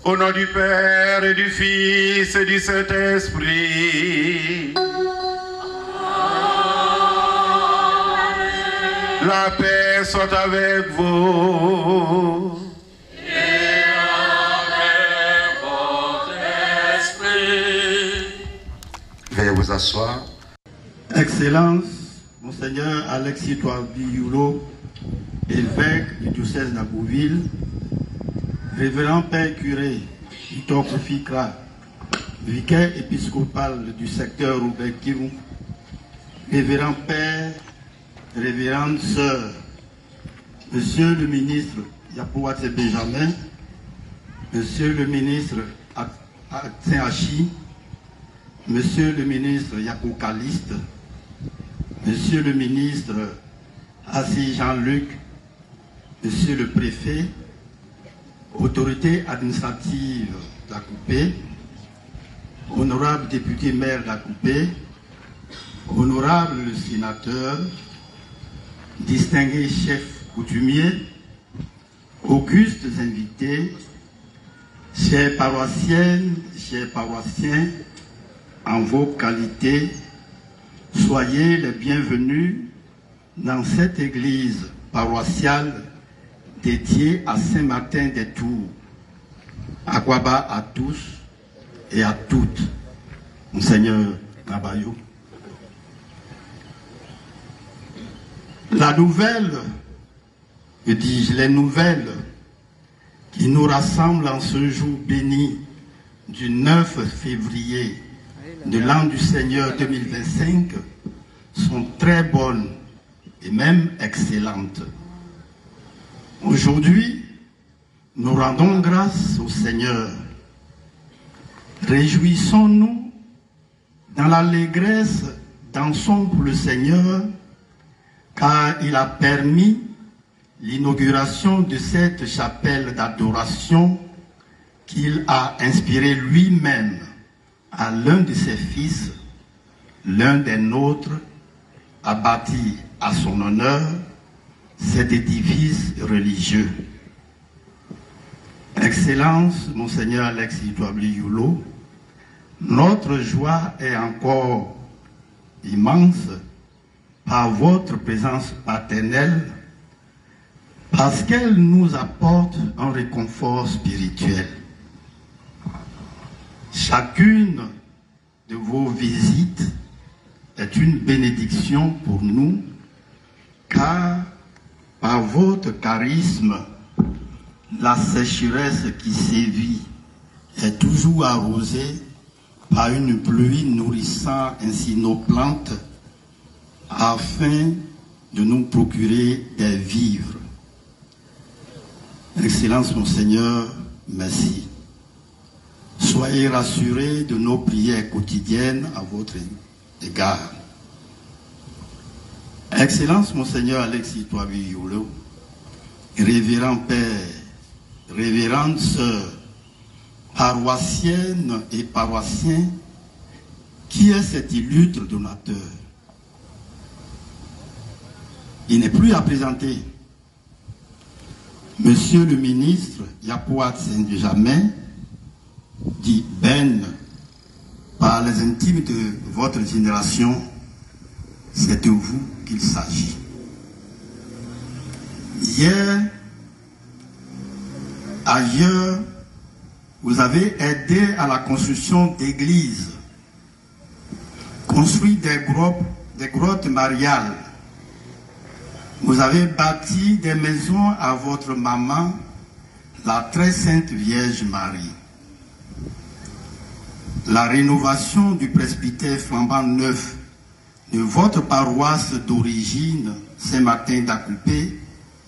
Au nom du Père et du Fils et du Saint-Esprit. La paix soit avec vous. Et avec votre esprit. Veuillez vous asseoir. Excellence, Monseigneur Alexis Touabi-Youlo, évêque du diocèse d'Abouville, révérend Père curé Victor Kofikra, vicaire épiscopal du secteur Robert Kivu, révérend Père, révérende Sœur, Monsieur le ministre Yapouate Benjamin, Monsieur le ministre Aktin Hachi, Monsieur le ministre Yapo Caliste, Monsieur le ministre Assis Jean-Luc, Monsieur le préfet, autorité administrative d'Akoupé, honorable député maire d'Akoupé, honorable sénateur, distingués chefs coutumiers, augustes invités, chers paroissiennes, chers paroissiens, en vos qualités, soyez les bienvenus dans cette église paroissiale dédiée à Saint-Martin-des-Tours. Akwaba à tous et à toutes. Monseigneur Nabayou. La nouvelle, que dis-je, les nouvelles qui nous rassemblent en ce jour béni du 9 février de l'an du Seigneur 2025 sont très bonnes et même excellentes. Aujourd'hui, nous rendons grâce au Seigneur. Réjouissons-nous dans l'allégresse, dansons pour le Seigneur, car il a permis l'inauguration de cette chapelle d'adoration qu'il a inspirée lui-même à l'un de ses fils, l'un des nôtres, a bâti à son honneur cet édifice religieux. Excellence, Monseigneur Alexis Touabli-Youlou, notre joie est encore immense par votre présence paternelle, parce qu'elle nous apporte un réconfort spirituel. Chacune de vos visites est une bénédiction pour nous, car par votre charisme, la sécheresse qui sévit est toujours arrosée par une pluie nourrissant ainsi nos plantes afin de nous procurer des vivres. Excellence, Monseigneur, merci. Soyez rassurés de nos prières quotidiennes à votre égard. Excellence, Monseigneur Alexis Touabli-Youlou, révérend Père, révérende sœur, paroissienne et paroissiens, qui est cet illustre donateur? Il n'est plus à présenter. Monsieur le ministre Yapouat Saint-Benjamin, dit Ben, par les intimes de votre génération, c'est de vous qu'il s'agit. Hier, ailleurs, vous avez aidé à la construction d'églises, construit des grottes mariales. Vous avez bâti des maisons à votre maman, la très sainte Vierge Marie. La rénovation du presbytère flambant neuf de votre paroisse d'origine, Saint-Martin d'Akoupé,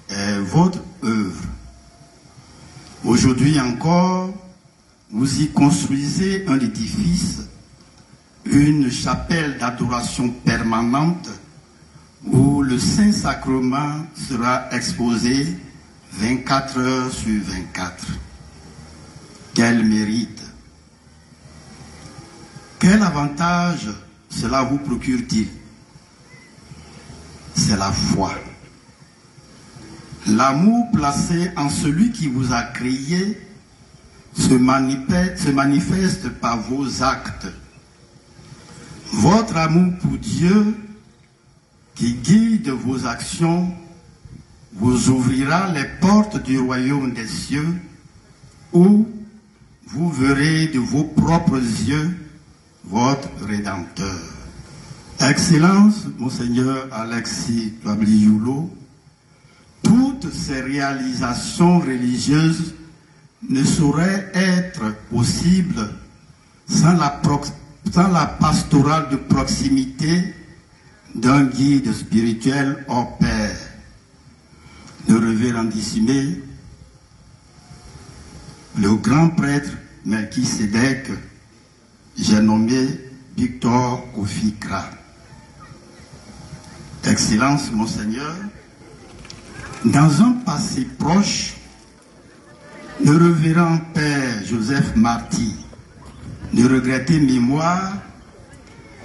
est votre œuvre. Aujourd'hui encore, vous y construisez un édifice, une chapelle d'adoration permanente où le Saint-Sacrement sera exposé 24 heures sur 24. Quel mérite! Quel avantage cela vous procure-t-il? C'est la foi. L'amour placé en celui qui vous a créé se manifeste par vos actes. Votre amour pour Dieu qui guide vos actions vous ouvrira les portes du royaume des cieux où vous verrez de vos propres yeux votre Rédempteur. Excellence, Monseigneur Alexis Touabli-Youlou, toutes ces réalisations religieuses ne sauraient être possibles sans la pastorale de proximité d'un guide spirituel hors pair, le révérendissime, le grand prêtre Melchisédek, j'ai nommé Victor Kofi Kra. Excellence, Monseigneur, dans un passé proche, le révérend Père Joseph Marty, de regrettée mémoire,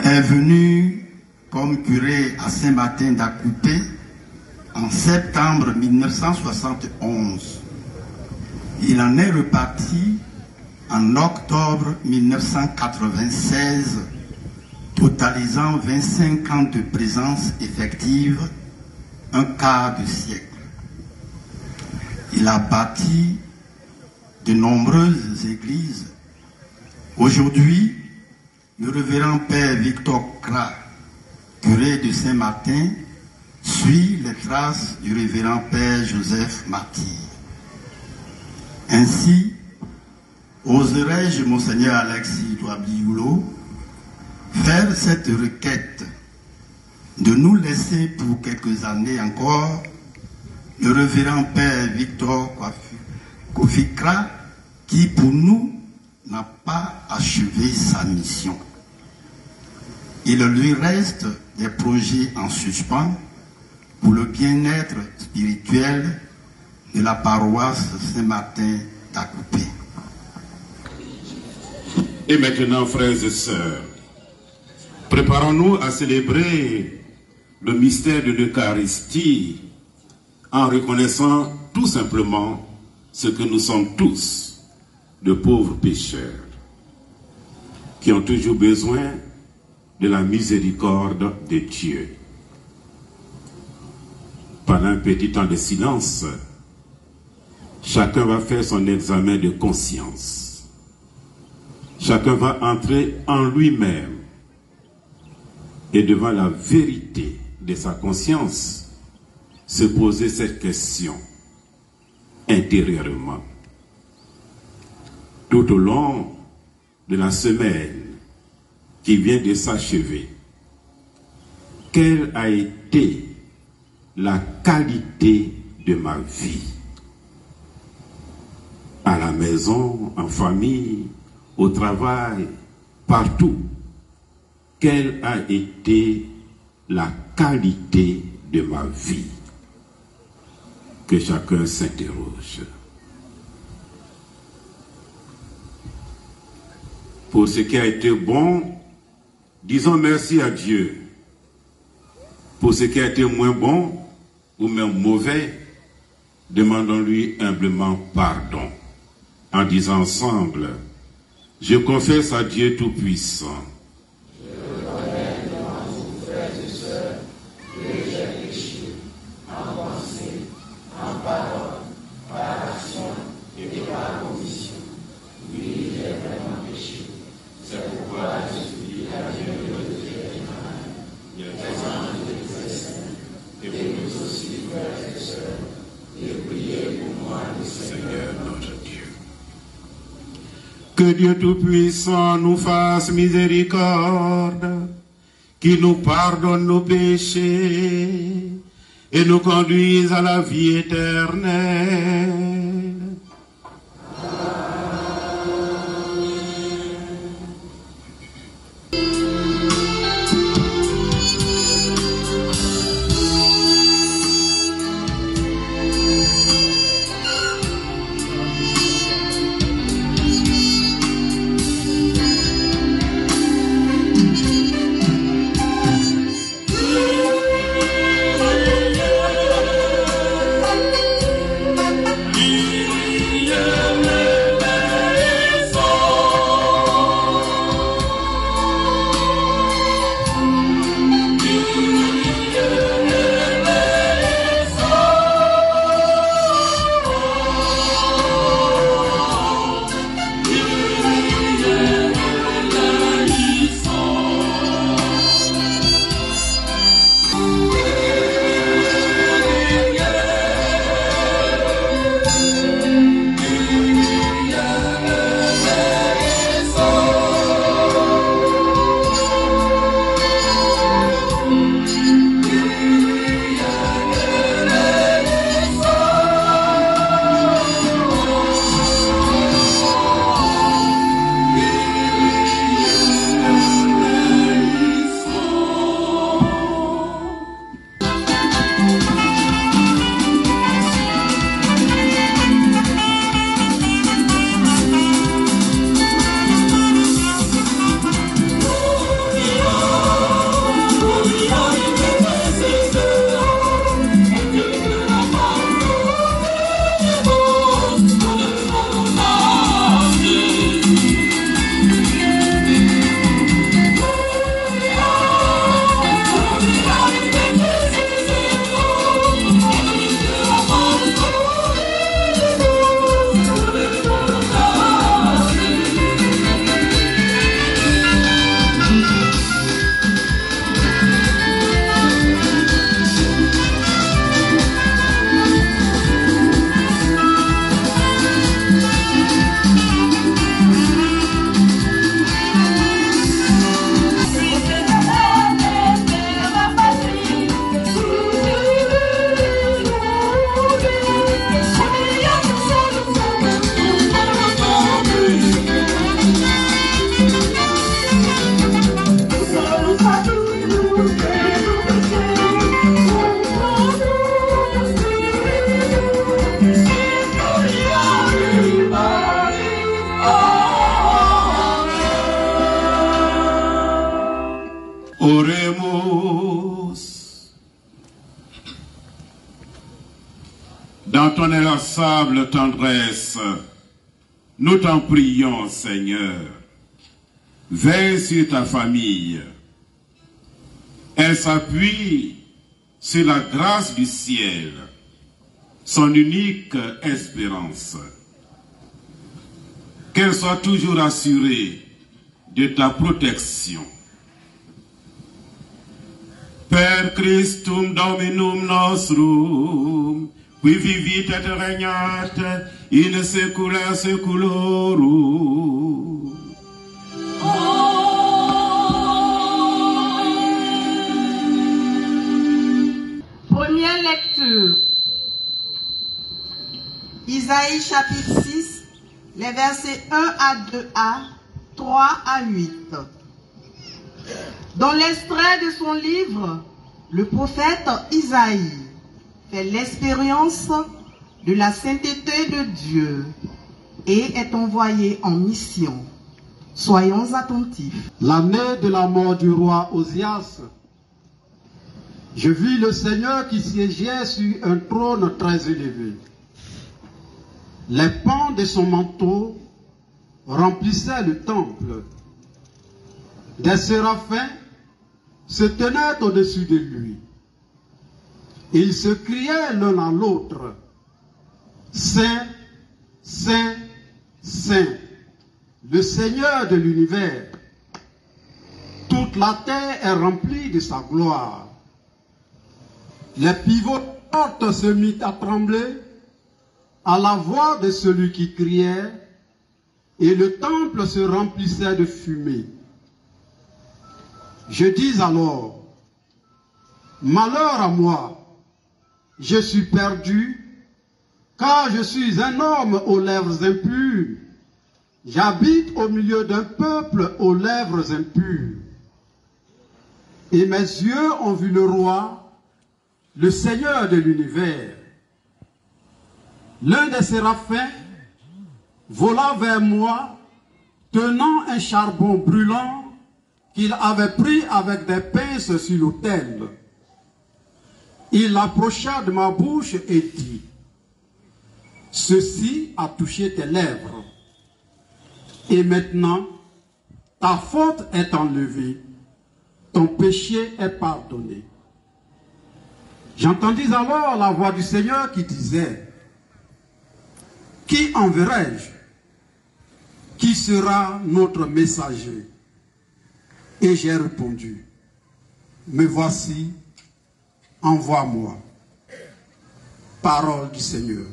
est venu comme curé à Saint-Martin d'Acoupé en septembre 1971. Il en est reparti en octobre 1996, totalisant 25 ans de présence effective, un quart de siècle. Il a bâti de nombreuses églises. Aujourd'hui, le révérend Père Victor Kra, curé de Saint-Martin, suit les traces du révérend Père Joseph Marty. Ainsi, oserais-je, Monseigneur Alexis Douablioulo, faire cette requête de nous laisser pour quelques années encore le révérend Père Victor Kofi Kra, qui pour nous n'a pas achevé sa mission. Il lui reste des projets en suspens pour le bien-être spirituel de la paroisse Saint-Martin d'Acoupé. Et maintenant, frères et sœurs, préparons-nous à célébrer le mystère de l'Eucharistie en reconnaissant tout simplement ce que nous sommes tous, de pauvres pécheurs, qui ont toujours besoin de la miséricorde de Dieu. Pendant un petit temps de silence, chacun va faire son examen de conscience. Chacun va entrer en lui-même et devant la vérité de sa conscience, se poser cette question intérieurement. Tout au long de la semaine qui vient de s'achever, quelle a été la qualité de ma vie? À la maison, en famille, au travail, partout. Quelle a été la qualité de ma vie? Que chacun s'interroge. Pour ce qui a été bon, disons merci à Dieu. Pour ce qui a été moins bon, ou même mauvais, demandons-lui humblement pardon, en disant ensemble, je confesse à Dieu Tout-Puissant. Je reconnais devant vous, frères et sœurs, que j'ai péché, en pensée, en parole, par action et par commission. Oui, j'ai vraiment péché. C'est pourquoi je supplie à Dieu de le faire. Il est présent de Christ, et vous aussi, frères et sœurs, de prier pour moi, le Seigneur notre Dieu. Que Dieu Tout-Puissant nous fasse miséricorde, qu'il nous pardonne nos péchés et nous conduise à la vie éternelle. Il Dans ton inlassable tendresse, nous t'en prions, Seigneur. Veille sur ta famille. Elle s'appuie sur la grâce du ciel, son unique espérance. Qu'elle soit toujours assurée de ta protection. Per Christum Dominum nostrum, qui vivit et regnat in saecula saeculorum. Première lecture. Isaïe chapitre 6, les versets 1 à 2a, 3 à 8. Dans l'extrait de son livre, le prophète Isaïe fait l'expérience de la sainteté de Dieu et est envoyé en mission. Soyons attentifs. L'année de la mort du roi Osias, je vis le Seigneur qui siégeait sur un trône très élevé. Les pans de son manteau remplissaient le temple. Des séraphins se tenaient au-dessus de lui. Ils se criaient l'un à l'autre, « Saint, Saint, Saint, le Seigneur de l'univers. Toute la terre est remplie de sa gloire. » Les pivots de la porte se mirent à trembler à la voix de celui qui criait, et le temple se remplissait de fumée. Je dis alors, malheur à moi, je suis perdu, car je suis un homme aux lèvres impures. J'habite au milieu d'un peuple aux lèvres impures. Et mes yeux ont vu le roi, le Seigneur de l'univers. L'un des séraphins vola vers moi, tenant un charbon brûlant qu'il avait pris avec des pinces sur l'autel. Il approcha de ma bouche et dit, « Ceci a touché tes lèvres. Et maintenant, ta faute est enlevée, ton péché est pardonné. » J'entendis alors la voix du Seigneur qui disait, « Qui enverrai-je? Qui sera notre messager? » Et j'ai répondu, « Me voici, envoie-moi. » Parole du Seigneur.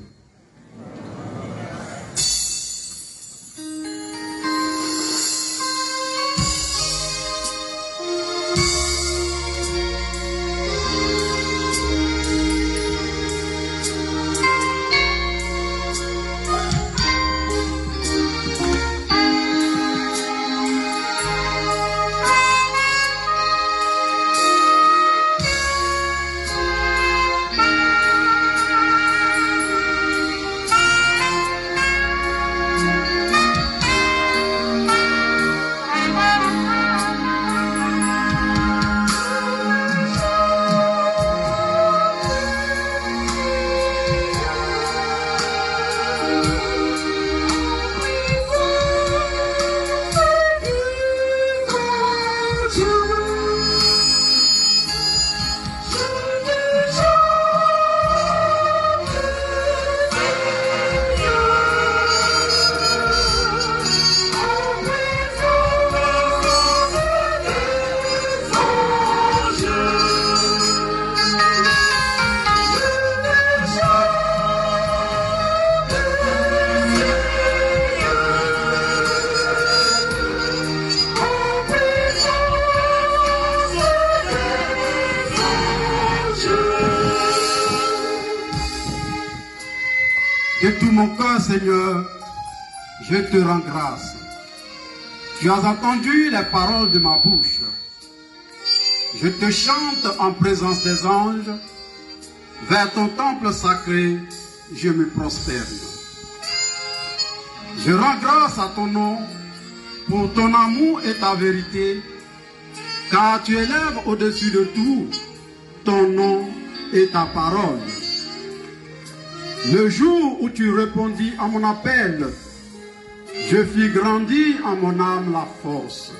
De tout mon cœur, Seigneur, je te rends grâce. Tu as entendu les paroles de ma bouche. Je te chante en présence des anges. Vers ton temple sacré, je me prosterne. Je rends grâce à ton nom pour ton amour et ta vérité, car tu élèves au-dessus de tout ton nom et ta parole. Le jour où tu répondis à mon appel, je fis grandir en mon âme la force.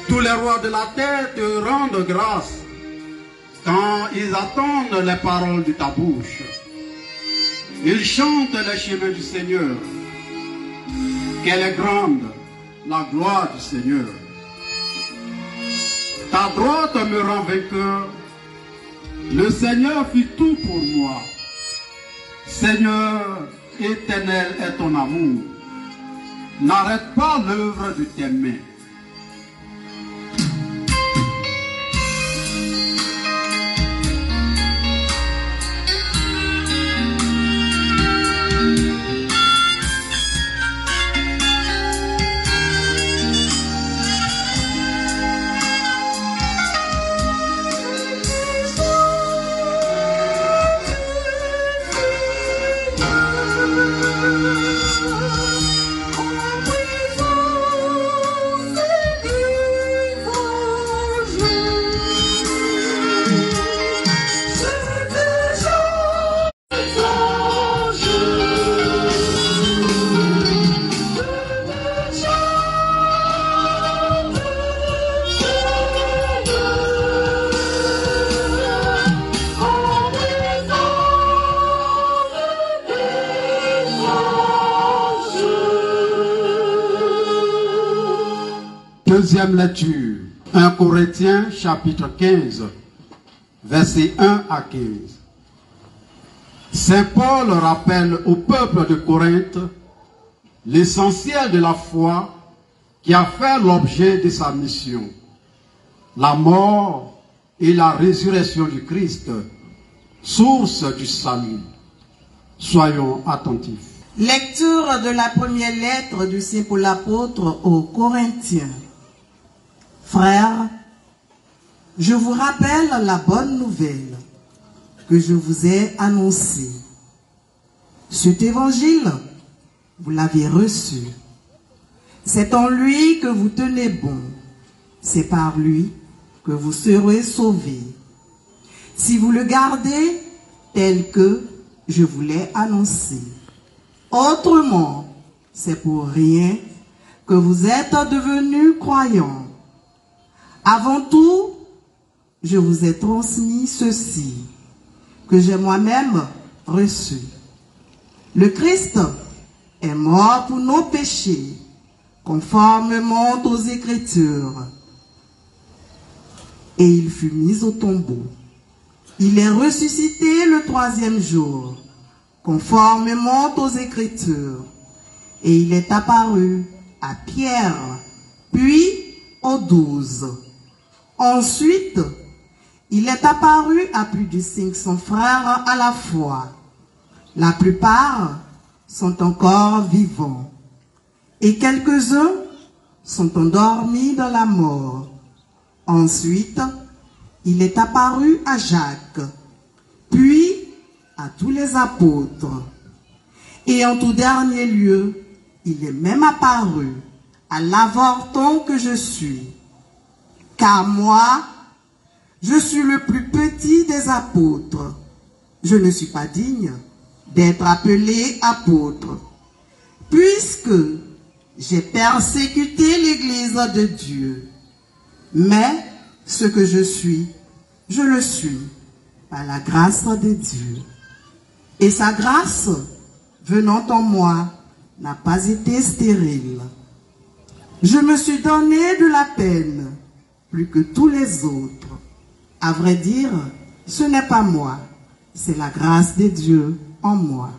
Tous les rois de la terre te rendent grâce quand ils attendent les paroles de ta bouche. Ils chantent les chemins du Seigneur. Quelle est grande la gloire du Seigneur. Ta droite me rend vainqueur. Le Seigneur fit tout pour moi. Seigneur, éternel est ton amour. N'arrête pas l'œuvre de tes mains. Deuxième lecture, 1 Corinthiens chapitre 15, versets 1 à 15. Saint Paul rappelle au peuple de Corinthe l'essentiel de la foi qui a fait l'objet de sa mission, la mort et la résurrection du Christ, source du salut. Soyons attentifs. Lecture de la première lettre du Saint Paul apôtre aux Corinthiens. Frères, je vous rappelle la bonne nouvelle que je vous ai annoncée. Cet évangile, vous l'avez reçu. C'est en lui que vous tenez bon. C'est par lui que vous serez sauvés. Si vous le gardez tel que je vous l'ai annoncé. Autrement, c'est pour rien que vous êtes devenus croyants. Avant tout, je vous ai transmis ceci, que j'ai moi-même reçu. Le Christ est mort pour nos péchés, conformément aux Écritures. Et il fut mis au tombeau. Il est ressuscité le troisième jour, conformément aux Écritures. Et il est apparu à Pierre, puis aux 12. Ensuite, il est apparu à plus de 500 frères à la fois. La plupart sont encore vivants. Et quelques-uns sont endormis dans la mort. Ensuite, il est apparu à Jacques, puis à tous les apôtres. Et en tout dernier lieu, il est même apparu à l'avorton que je suis. Car moi, je suis le plus petit des apôtres. Je ne suis pas digne d'être appelé apôtre, puisque j'ai persécuté l'Église de Dieu. Mais ce que je le suis par la grâce de Dieu. Et sa grâce, venant en moi, n'a pas été stérile. Je me suis donné de la peine, plus que tous les autres. À vrai dire, ce n'est pas moi, c'est la grâce de Dieu en moi.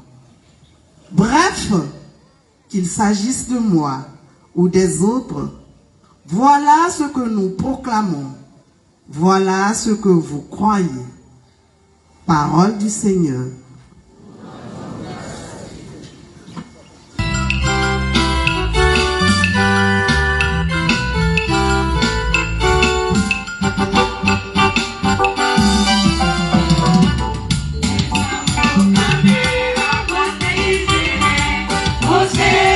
Bref, qu'il s'agisse de moi ou des autres, voilà ce que nous proclamons, voilà ce que vous croyez. Parole du Seigneur. Hey!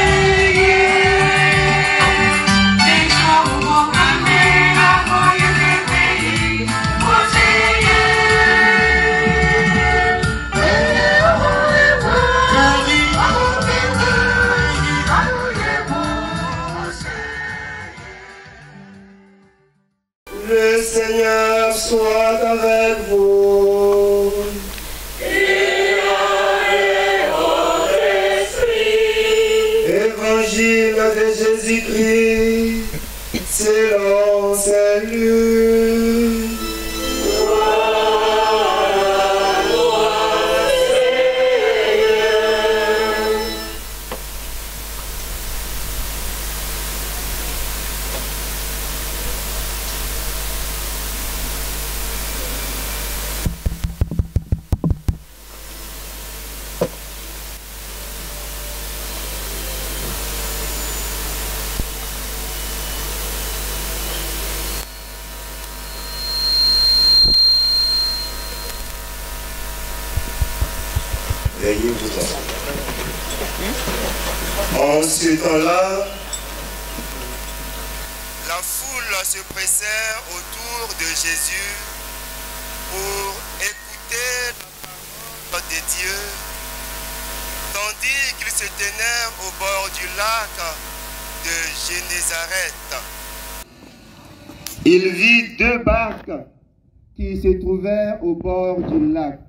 Seigneur soit avec vous. Et avec votre esprit. Évangile de Jésus-Christ, selon Saint Luc. En ce temps-là, la foule se pressait autour de Jésus pour écouter la parole de Dieu, tandis qu'il se tenait au bord du lac de Génézareth. Il vit deux barques qui se trouvaient au bord du lac.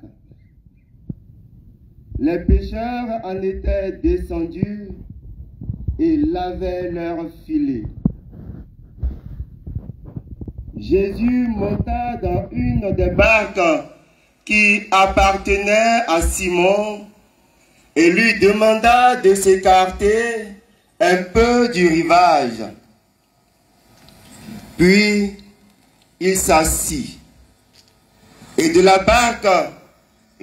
Les pêcheurs en étaient descendus et lavaient leurs filets. Jésus monta dans une des barques qui appartenait à Simon et lui demanda de s'écarter un peu du rivage. Puis il s'assit et de la barque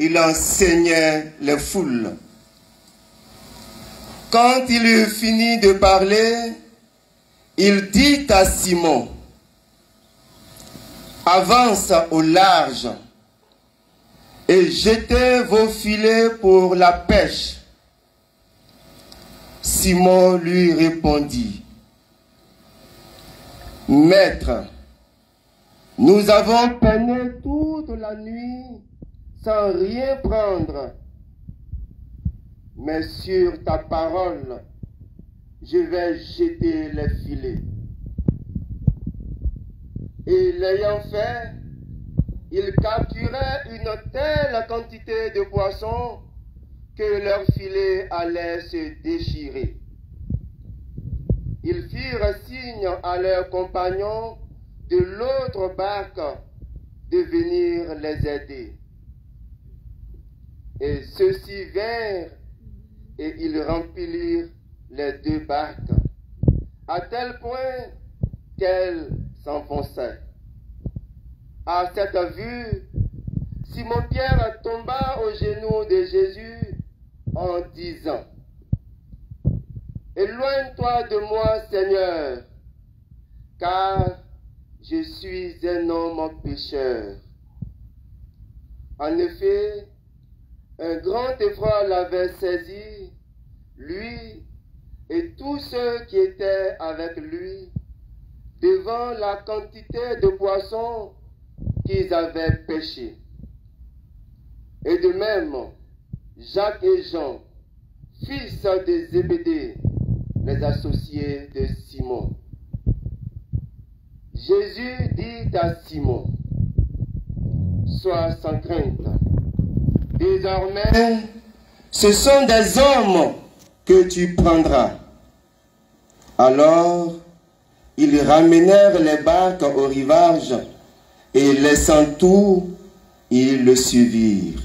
il enseignait les foules. Quand il eut fini de parler, il dit à Simon, « Avance au large et jetez vos filets pour la pêche. » Simon lui répondit, « Maître, nous avons peiné toute la nuit sans rien prendre, mais sur ta parole, je vais jeter les filets. » Et l'ayant fait, ils capturaient une telle quantité de poissons que leurs filets allaient se déchirer. Ils firent signe à leurs compagnons de l'autre barque de venir les aider. Et ceux-ci vinrent et ils remplirent les deux barques, à tel point qu'elles s'enfonçaient. À cette vue, Simon-Pierre tomba aux genoux de Jésus en disant, « Éloigne-toi de moi, Seigneur, car je suis un homme pécheur. » En effet, un grand effroi l'avait saisi, lui et tous ceux qui étaient avec lui, devant la quantité de poissons qu'ils avaient pêchés. Et de même, Jacques et Jean, fils de Zébédée, les associés de Simon. Jésus dit à Simon, « Sois sans crainte. Désormais, ce sont des hommes que tu prendras. » Alors, ils ramenèrent les barques au rivage et laissant tout, ils le suivirent.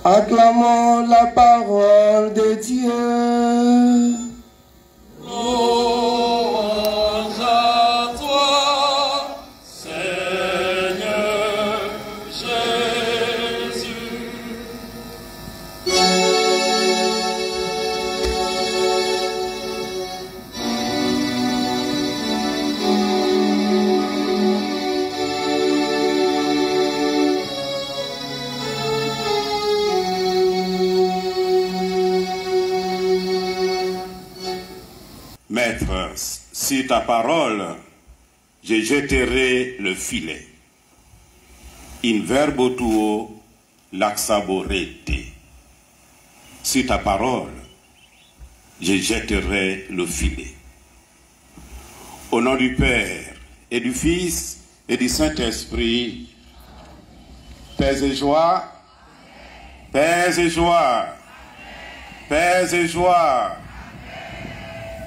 Acclamons la parole de Dieu. Louange à toi, Seigneur Jésus. Maître, sur ta parole, je jetterai le filet. In verbo tuo laxaborete. Sur ta parole, je jetterai le filet. Au nom du Père et du Fils et du Saint-Esprit, paix et joie, paix et joie, paix et joie.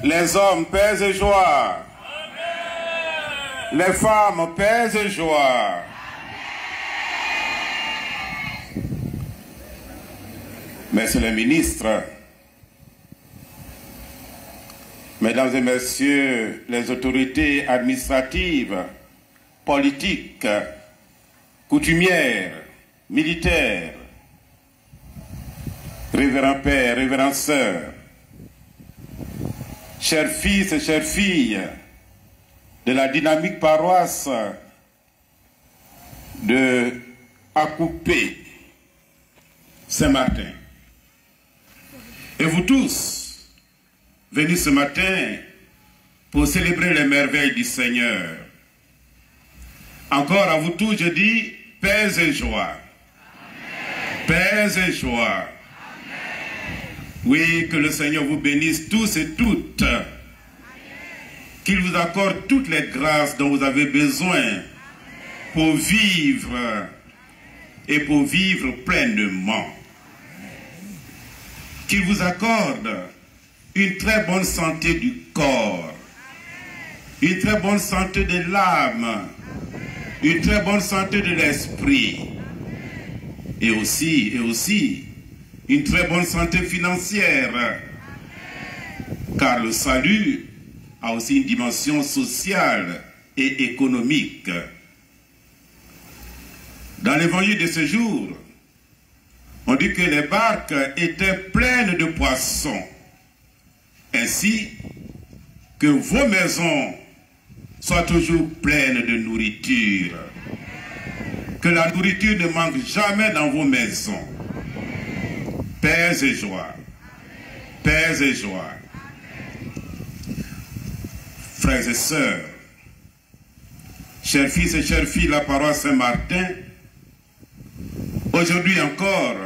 Les hommes, paix et joie. Les femmes, paix et joie. Messieurs les ministres, Mesdames et Messieurs les autorités administratives, politiques, coutumières, militaires, révérends pères, révérends sœurs, chers fils et chères filles de la dynamique paroisse de Akupé, Saint-Martin. Et vous tous, venus ce matin pour célébrer les merveilles du Seigneur. Encore à vous tous, je dis, paix et joie. Amen. Paix et joie. Amen. Oui, que le Seigneur vous bénisse tous et toutes. Amen. Qu'il vous accorde toutes les grâces dont vous avez besoin pour vivre et pour vivre pleinement. Qu'il vous accorde une très bonne santé du corps, une très bonne santé de l'âme, une très bonne santé de l'esprit, et aussi une très bonne santé financière, car le salut a aussi une dimension sociale et économique. Dans l'évangile de ce jour, on dit que les barques étaient pleines de poissons, ainsi que vos maisons soient toujours pleines de nourriture. Que la nourriture ne manque jamais dans vos maisons. Paix et joie. Paix et joie. Frères et sœurs, chers fils et chères filles de la paroisse Saint-Martin, aujourd'hui encore,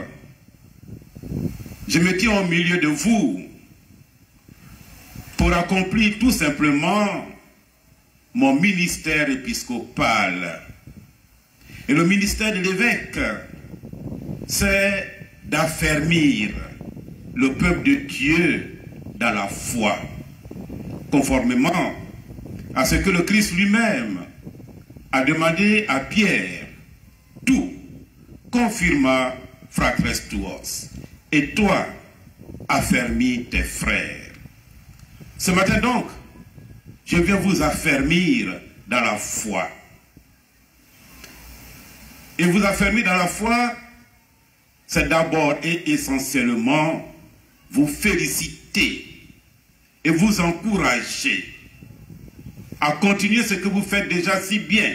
je me tiens au milieu de vous pour accomplir tout simplement mon ministère épiscopal. Et le ministère de l'évêque, c'est d'affermir le peuple de Dieu dans la foi, conformément à ce que le Christ lui-même a demandé à Pierre, tout confirma fratres tuos, et toi affermis tes frères. Ce matin donc, je viens vous affermir dans la foi. Et vous affermir dans la foi, c'est d'abord et essentiellement vous féliciter et vous encourager à continuer ce que vous faites déjà si bien,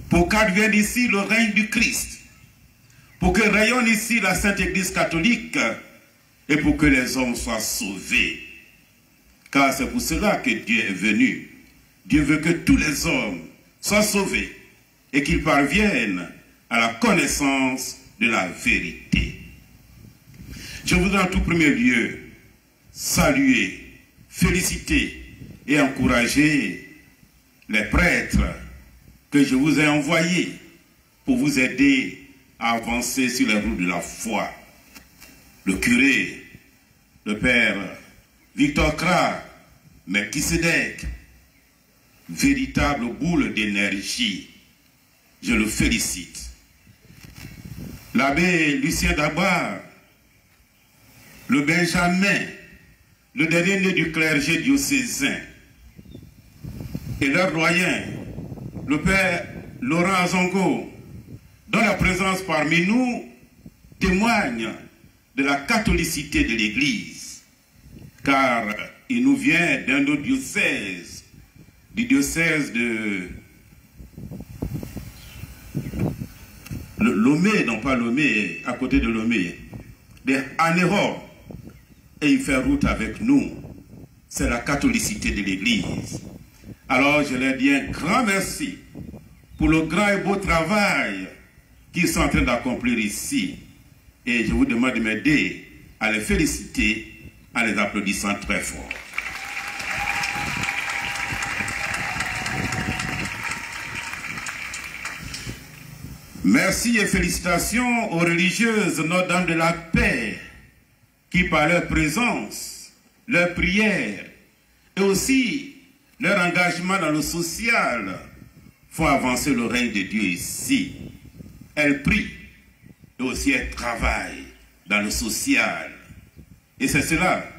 pour qu'advienne ici le règne du Christ, pour que rayonne ici la Sainte Église catholique et pour que les hommes soient sauvés. Car c'est pour cela que Dieu est venu. Dieu veut que tous les hommes soient sauvés et qu'ils parviennent à la connaissance de la vérité. Je voudrais en tout premier lieu saluer, féliciter et encourager les prêtres que je vous ai envoyés pour vous aider à avancer sur les routes de la foi. Le curé, le père Victor Kra, Melchisedec, véritable boule d'énergie, je le félicite. L'abbé Lucien Dabar, le Benjamin, le dernier né du clergé diocésain, et leur doyen, le père Laurent Azongo, dont la présence parmi nous témoigne de la catholicité de l'Église, car il nous vient d'un autre diocèse, du diocèse de Lomé, non pas Lomé, à côté de Lomé, de Anéro, et il fait route avec nous. C'est la catholicité de l'Église. Alors je leur dis un grand merci pour le grand et beau travail qu'ils sont en train d'accomplir ici. Et je vous demande de m'aider à les féliciter en les applaudissant très fort. Merci et félicitations aux religieuses Notre-Dame de la Paix qui, par leur présence, leur prière et aussi leur engagement dans le social, font avancer le règne de Dieu ici. Elles prient et aussi elles travaillent dans le social. Et c'est cela.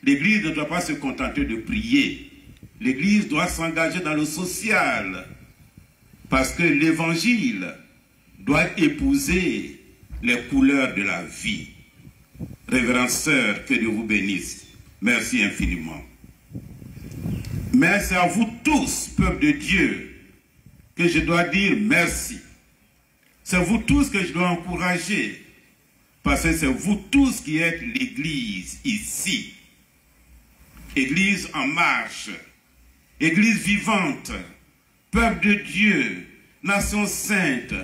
L'Église ne doit pas se contenter de prier. L'Église doit s'engager dans le social parce que l'Évangile doit épouser les couleurs de la vie. Révérende sœur, que Dieu vous bénisse. Merci infiniment. Mais c'est à vous tous, peuple de Dieu, que je dois dire merci. C'est vous tous que je dois encourager, parce que c'est vous tous qui êtes l'Église ici. Église en marche, Église vivante, peuple de Dieu, nation sainte,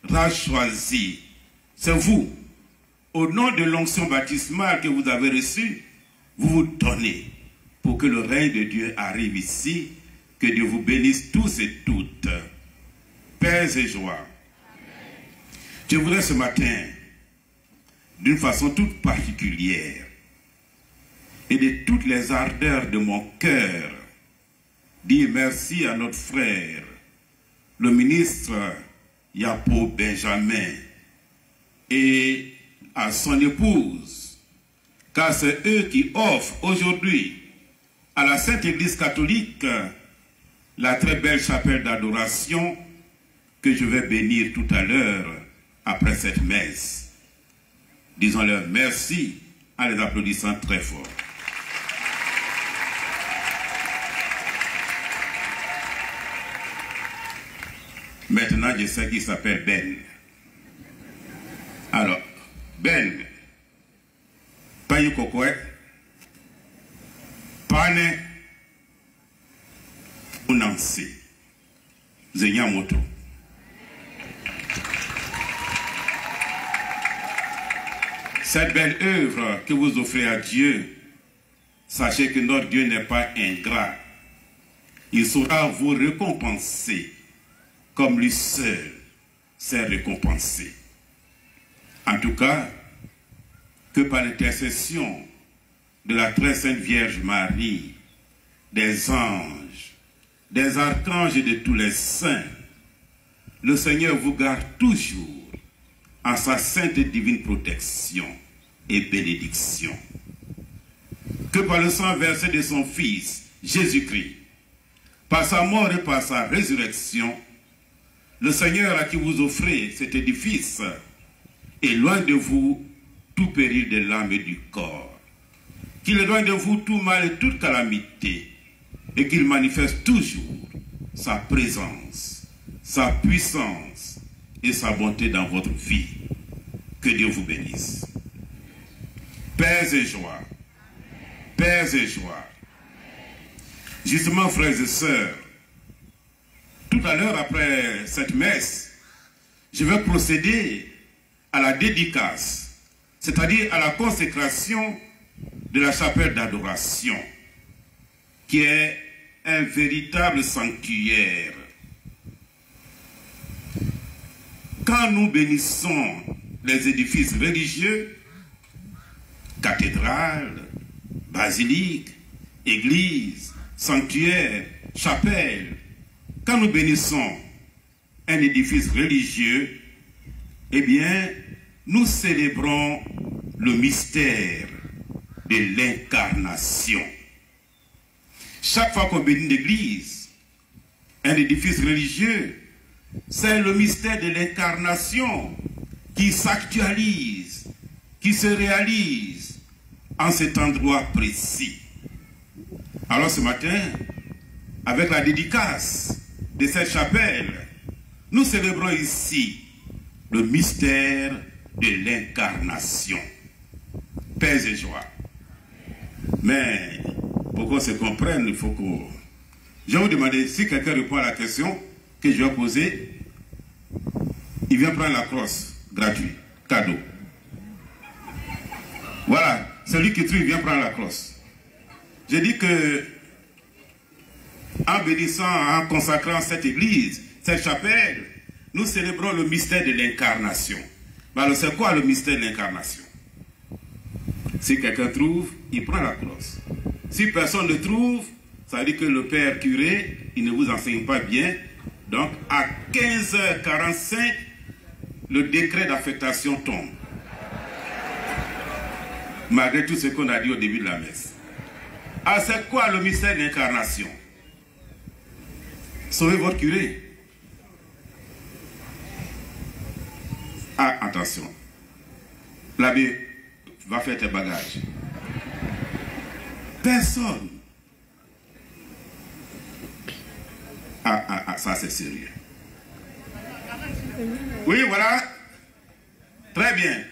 race choisie. C'est vous, au nom de l'onction baptismale que vous avez reçue, vous vous donnez pour que le règne de Dieu arrive ici. Que Dieu vous bénisse tous et toutes. Paix et joie. Je voudrais ce matin, d'une façon toute particulière, et de toutes les ardeurs de mon cœur, dire merci à notre frère, le ministre Yapo Benjamin, et à son épouse, car c'est eux qui offrent aujourd'hui à la Sainte Église catholique la très belle chapelle d'adoration que je vais bénir tout à l'heure après cette messe. Disons-leur merci en les applaudissant très fort. Maintenant, je sais qu'il s'appelle Ben. Alors, Ben, Payu Kokoué, Pane, Unansi, Zenyamoto. Cette belle œuvre que vous offrez à Dieu, sachez que notre Dieu n'est pas ingrat. Il saura vous récompenser comme lui seul s'est récompensé. En tout cas, que par l'intercession de la très sainte Vierge Marie, des anges, des archanges et de tous les saints, le Seigneur vous garde toujours en sa sainte et divine protection et bénédiction. Que par le sang versé de son Fils, Jésus-Christ, par sa mort et par sa résurrection, le Seigneur à qui vous offrez cet édifice éloigne de vous tout péril de l'âme et du corps, qu'il éloigne de vous tout mal et toute calamité, et qu'il manifeste toujours sa présence, sa puissance et sa bonté dans votre vie. Que Dieu vous bénisse. Paix et joie. Paix et joie. Justement, frères et sœurs, tout à l'heure après cette messe, je vais procéder à la dédicace, c'est-à-dire à la consécration de la chapelle d'adoration, qui est un véritable sanctuaire. Quand nous bénissons les édifices religieux, cathédrales, basiliques, églises, sanctuaires, chapelles, quand nous bénissons un édifice religieux, eh bien, nous célébrons le mystère de l'incarnation. Chaque fois qu'on bénit une église, un édifice religieux, c'est le mystère de l'incarnation qui s'actualise, qui se réalise en cet endroit précis. Alors ce matin, avec la dédicace de cette chapelle, nous célébrons ici le mystère de l'incarnation. Paix et joie. Mais pour qu'on se comprenne, il faut que... Je vais vous demander, si quelqu'un répond à la question que je vais poser, il vient prendre la crosse gratuite, cadeau. Voilà, celui qui trouve vient prendre la crosse. Je dis que, en bénissant, en consacrant cette église, cette chapelle, nous célébrons le mystère de l'incarnation. Mais alors c'est quoi le mystère de l'incarnation? Si quelqu'un trouve, il prend la crosse. Si personne ne trouve, ça veut dire que le père curé, il ne vous enseigne pas bien. Donc à 15h45, le décret d'affectation tombe. Malgré tout ce qu'on a dit au début de la messe. Ah, c'est quoi le mystère de l'incarnation? Sauvez votre curé. Ah, attention. L'abbé va faire tes bagages. Personne. Ça c'est sérieux. Oui, voilà. Très bien.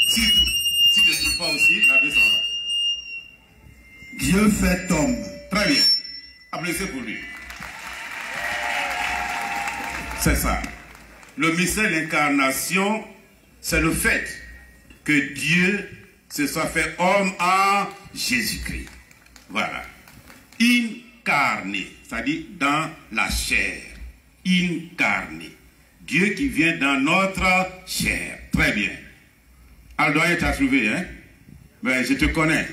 Si ne trouve pas aussi, l'abbé s'en va. Dieu fait homme. Très bien. Applaudissez pour lui. C'est ça. Le mystère de l'incarnation, c'est le fait que Dieu se soit fait homme en Jésus-Christ. Voilà. Incarné, c'est-à-dire dans la chair. Incarné. Dieu qui vient dans notre chair. Très bien. Aldoyen t'a trouvé, hein? Mais je te connais.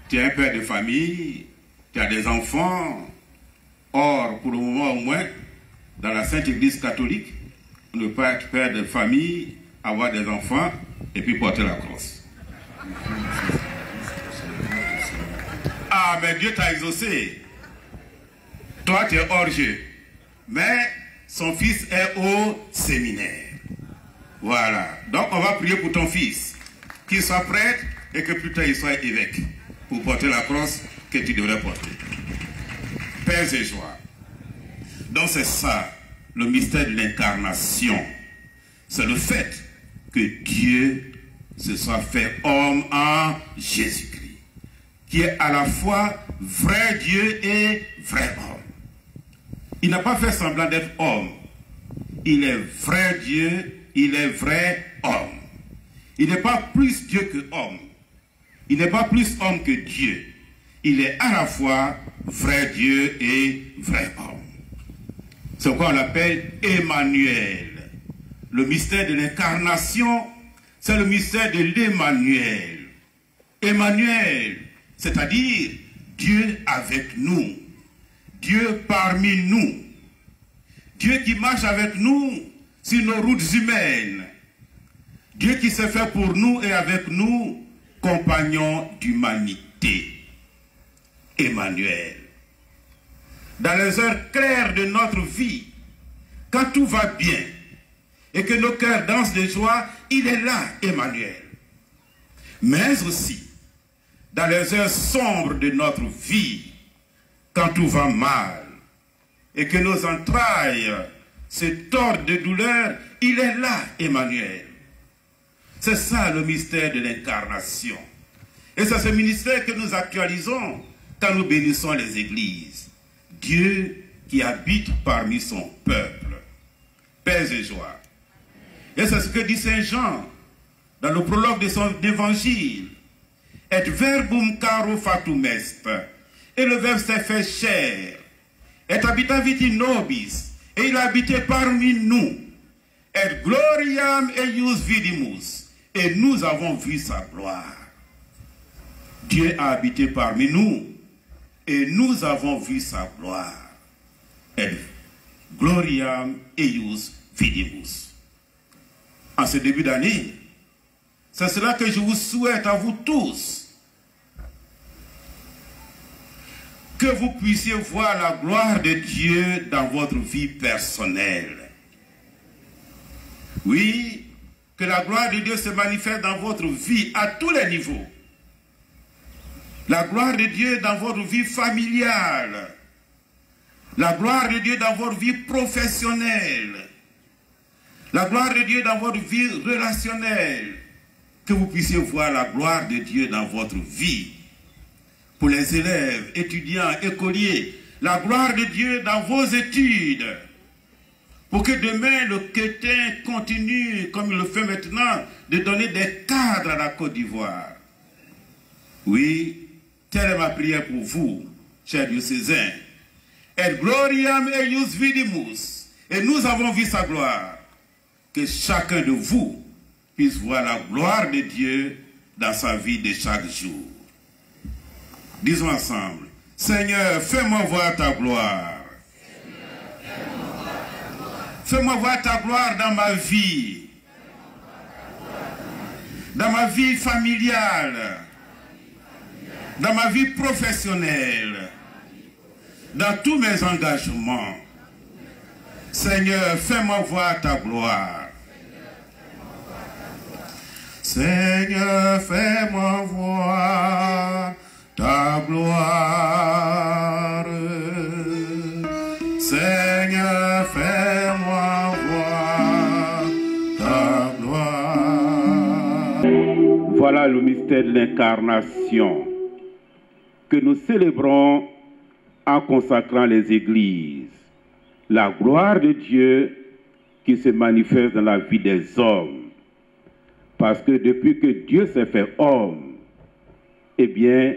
Tu es un père de famille, tu as des enfants. Or, pour le moment au moins, dans la Sainte Église catholique, on ne peut pas être père de famille, avoir des enfants et puis porter la crosse. Ah, mais Dieu t'a exaucé. Toi, tu es hors jeu. Mais son fils est au séminaire. Voilà. Donc, on va prier pour ton fils. Qu'il soit prêtre et que plus tard il soit évêque. Pour porter la crosse que tu devrais porter. Paix et joie. Donc, c'est ça, le mystère de l'incarnation. C'est le fait que Dieu se soit fait homme en Jésus-Christ. Qui est à la fois vrai Dieu et vrai homme. Il n'a pas fait semblant d'être homme. Il est vrai Dieu, il est vrai homme. Il n'est pas plus Dieu que homme. Il n'est pas plus homme que Dieu. Il est à la fois vrai Dieu et vrai homme. C'est quoi on l'appelle Emmanuel. Le mystère de l'incarnation, c'est le mystère de l'Emmanuel. Emmanuel, c'est-à-dire Dieu avec nous. Dieu parmi nous. Dieu qui marche avec nous sur nos routes humaines. Dieu qui s'est fait pour nous et avec nous, compagnon d'humanité. Emmanuel. Dans les heures claires de notre vie, quand tout va bien et que nos cœurs dansent de joie, il est là, Emmanuel. Mais aussi, dans les heures sombres de notre vie, quand tout va mal et que nos entrailles se tordent de douleur, il est là, Emmanuel. C'est ça le mystère de l'incarnation. Et c'est ce mystère que nous actualisons quand nous bénissons les églises. Dieu qui habite parmi son peuple. Paix et joie. Et c'est ce que dit Saint Jean dans le prologue de son évangile. Et verbum caro fatum est. Et le verbe s'est fait chair. Et habitant viti nobis. Et il a habité parmi nous. Et gloriam eius vidimus. Et nous avons vu sa gloire. Dieu a habité parmi nous. Et nous avons vu sa gloire. Et gloriam eius vidimus. En ce début d'année, c'est cela que je vous souhaite à vous tous. Que vous puissiez voir la gloire de Dieu dans votre vie personnelle. Oui, que la gloire de Dieu se manifeste dans votre vie à tous les niveaux. La gloire de Dieu dans votre vie familiale. La gloire de Dieu dans votre vie professionnelle. La gloire de Dieu dans votre vie relationnelle. Que vous puissiez voir la gloire de Dieu dans votre vie. Pour les élèves, étudiants, écoliers, la gloire de Dieu dans vos études. Pour que demain, le quétin continue, comme il le fait maintenant, de donner des cadres à la Côte d'Ivoire. Oui, telle est ma prière pour vous, chers diocésains. Et gloriam eius vidimus. Et nous avons vu sa gloire. Que chacun de vous puisse voir la gloire de Dieu dans sa vie de chaque jour. Disons ensemble, Seigneur, fais-moi voir ta gloire. Fais-moi voir ta gloire dans ma vie. Dans ma vie familiale. Dans ma vie professionnelle. Dans tous mes engagements. Seigneur, fais-moi voir ta gloire. Seigneur, fais-moi voir ta gloire. Seigneur, fais-moi voir ta gloire. Voilà le mystère de l'incarnation que nous célébrons en consacrant les églises. La gloire de Dieu qui se manifeste dans la vie des hommes. Parce que depuis que Dieu s'est fait homme, eh bien,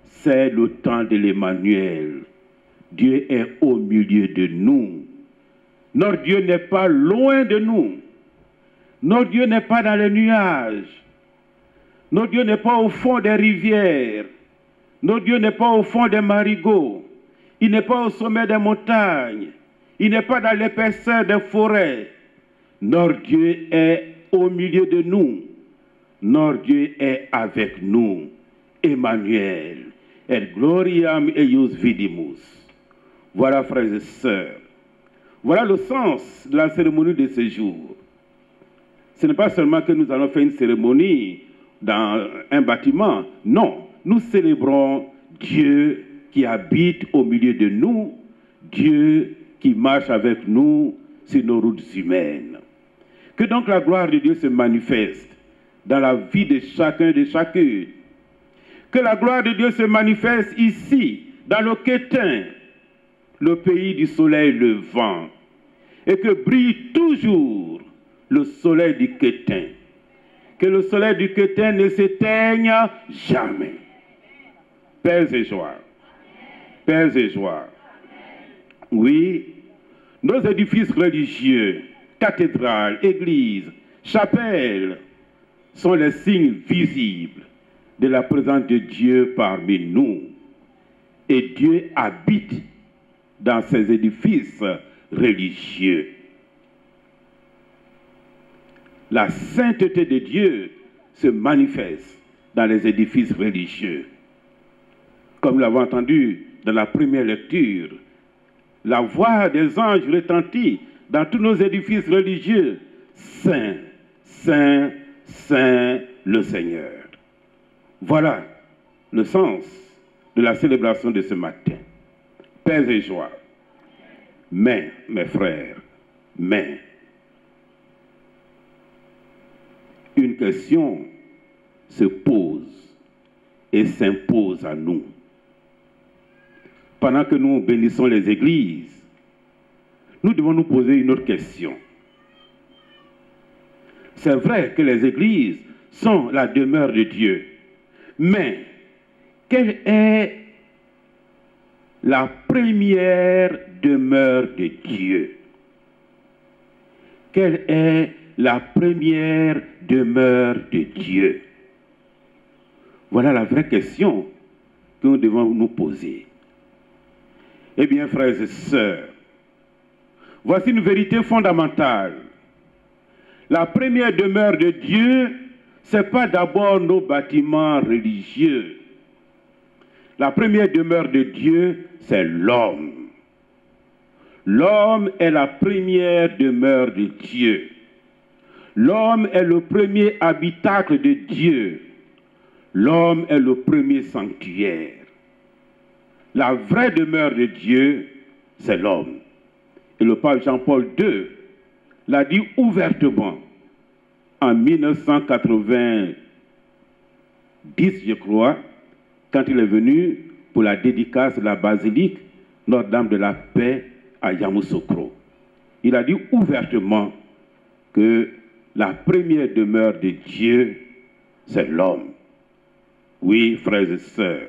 c'est le temps de l'Emmanuel. Dieu est au milieu de nous. Notre Dieu n'est pas loin de nous. Notre Dieu n'est pas dans les nuages. Notre Dieu n'est pas au fond des rivières. Notre Dieu n'est pas au fond des marigots. Il n'est pas au sommet des montagnes. Il n'est pas dans l'épaisseur des forêts. Notre Dieu est au milieu de nous. Notre Dieu est avec nous. Emmanuel. Et gloriam eius vidimus. Voilà, frères et sœurs. Voilà le sens de la cérémonie de ce jour. Ce n'est pas seulement que nous allons faire une cérémonie dans un bâtiment. Non, nous célébrons Dieu qui habite au milieu de nous. Dieu qui marche avec nous sur nos routes humaines. Que donc la gloire de Dieu se manifeste dans la vie de chacun, de chacune. Que la gloire de Dieu se manifeste ici, dans le Quétin, le pays du soleil levant. Et que brille toujours le soleil du Quétin. Que le soleil du Quétin ne s'éteigne jamais. Paix et joie. Paix et joie. Oui, nos édifices religieux, cathédrales, églises, chapelles, sont les signes visibles de la présence de Dieu parmi nous. Et Dieu habite dans ces édifices religieux. La sainteté de Dieu se manifeste dans les édifices religieux. Comme nous l'avons entendu dans la première lecture, la voix des anges retentit dans tous nos édifices religieux. Saint, Saint, Saint le Seigneur. Voilà le sens de la célébration de ce matin. Paix et joie. Mais, mes frères, mais, une question se pose et s'impose à nous. Pendant que nous bénissons les églises, nous devons nous poser une autre question. C'est vrai que les églises sont la demeure de Dieu, mais quelle est la première demeure de Dieu? Quelle est la première demeure de Dieu? Voilà la vraie question que nous devons nous poser. Eh bien, frères et sœurs, voici une vérité fondamentale. La première demeure de Dieu, ce n'est pas d'abord nos bâtiments religieux. La première demeure de Dieu, c'est l'homme. L'homme est la première demeure de Dieu. L'homme est le premier habitacle de Dieu. L'homme est le premier sanctuaire. La vraie demeure de Dieu, c'est l'homme. Et le pape Jean-Paul II l'a dit ouvertement en 1990, je crois, quand il est venu pour la dédicace de la basilique Notre-Dame de la Paix à Yamoussoukro. Il a dit ouvertement que la première demeure de Dieu, c'est l'homme. Oui, frères et sœurs,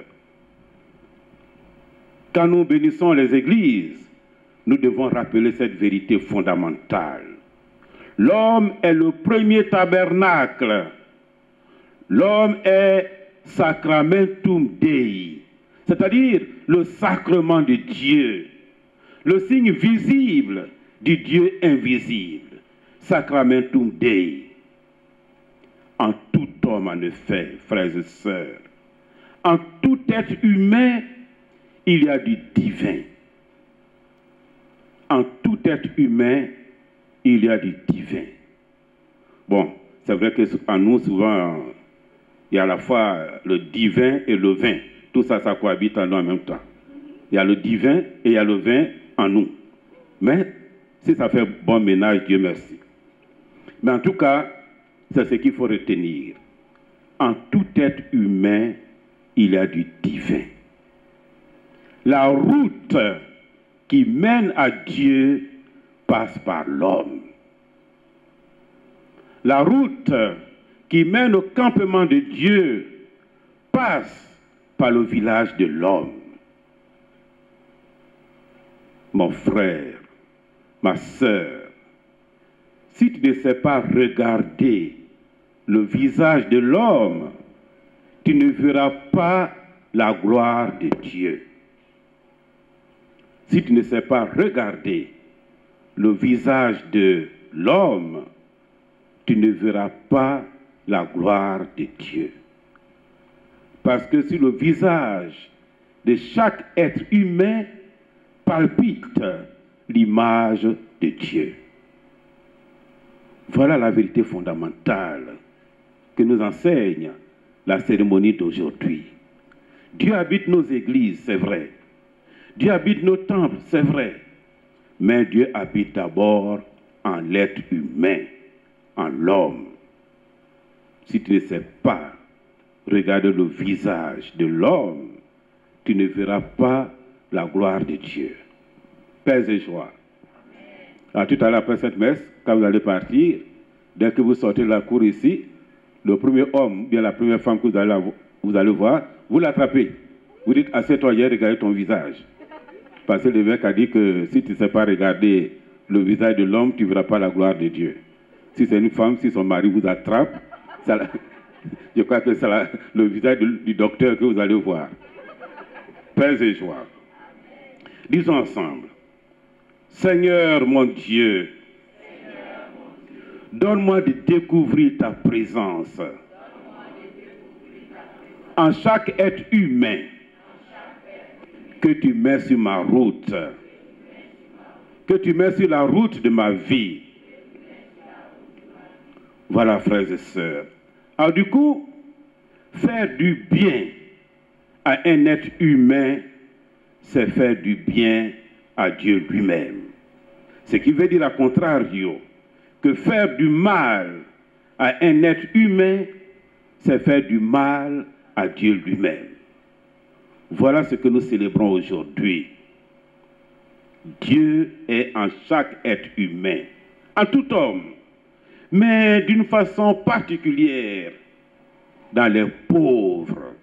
quand nous bénissons les églises, nous devons rappeler cette vérité fondamentale. L'homme est le premier tabernacle. L'homme est sacramentum Dei, c'est-à-dire le sacrement de Dieu, le signe visible du Dieu invisible, sacramentum Dei. En tout homme, en effet, frères et sœurs, en tout être humain, il y a du divin. En tout être humain, il y a du divin. Bon, c'est vrai qu'en nous, souvent, il y a à la fois le divin et le vin. Tout ça, ça cohabite en nous en même temps. Il y a le divin et il y a le vin en nous. Mais si ça fait bon ménage, Dieu merci. Mais en tout cas, c'est ce qu'il faut retenir. En tout être humain, il y a du divin. La route qui mène à Dieu passe par l'homme. La route qui mène au campement de Dieu passe par le village de l'homme. Mon frère, ma sœur, si tu ne sais pas regarder le visage de l'homme, tu ne verras pas la gloire de Dieu. Si tu ne sais pas regarder le visage de l'homme, tu ne verras pas la gloire de Dieu. Parce que sur le visage de chaque être humain palpite l'image de Dieu. Voilà la vérité fondamentale que nous enseigne la cérémonie d'aujourd'hui. Dieu habite nos églises, c'est vrai. Dieu habite nos temples, c'est vrai. Mais Dieu habite d'abord en l'être humain, en l'homme. Si tu ne sais pas regarder le visage de l'homme, tu ne verras pas la gloire de Dieu. Paix et joie. Alors, tout à l'heure, après cette messe, quand vous allez partir, dès que vous sortez de la cour ici, le premier homme, bien la première femme que vous allez voir, vous l'attrapez. Vous dites, assieds-toi, j'ai regardé ton visage. Parce que l'évêque a dit que si tu ne sais pas regarder le visage de l'homme, tu ne verras pas la gloire de Dieu. Si c'est une femme, si son mari vous attrape, je crois que c'est le visage du docteur que vous allez voir. Paix et joie. Disons ensemble, Seigneur mon Dieu, donne-moi de découvrir ta présence en chaque être humain que tu mets sur ma route, que tu mets sur la route de ma vie. Voilà, frères et sœurs. Alors du coup, faire du bien à un être humain, c'est faire du bien à Dieu lui-même. Ce qui veut dire à contrario, que faire du mal à un être humain, c'est faire du mal à Dieu lui-même. Voilà ce que nous célébrons aujourd'hui. Dieu est en chaque être humain, en tout homme, mais d'une façon particulière dans les pauvres.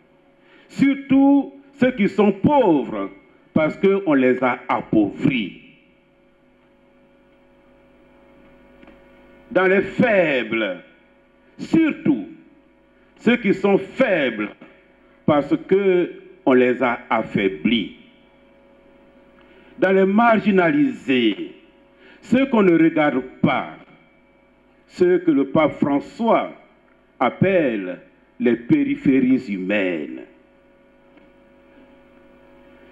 Surtout ceux qui sont pauvres parce qu'on les a appauvris. Dans les faibles, surtout ceux qui sont faibles parce qu'on les a affaiblis. Dans les marginalisés, ceux qu'on ne regarde pas, ceux que le pape François appelle les périphéries humaines.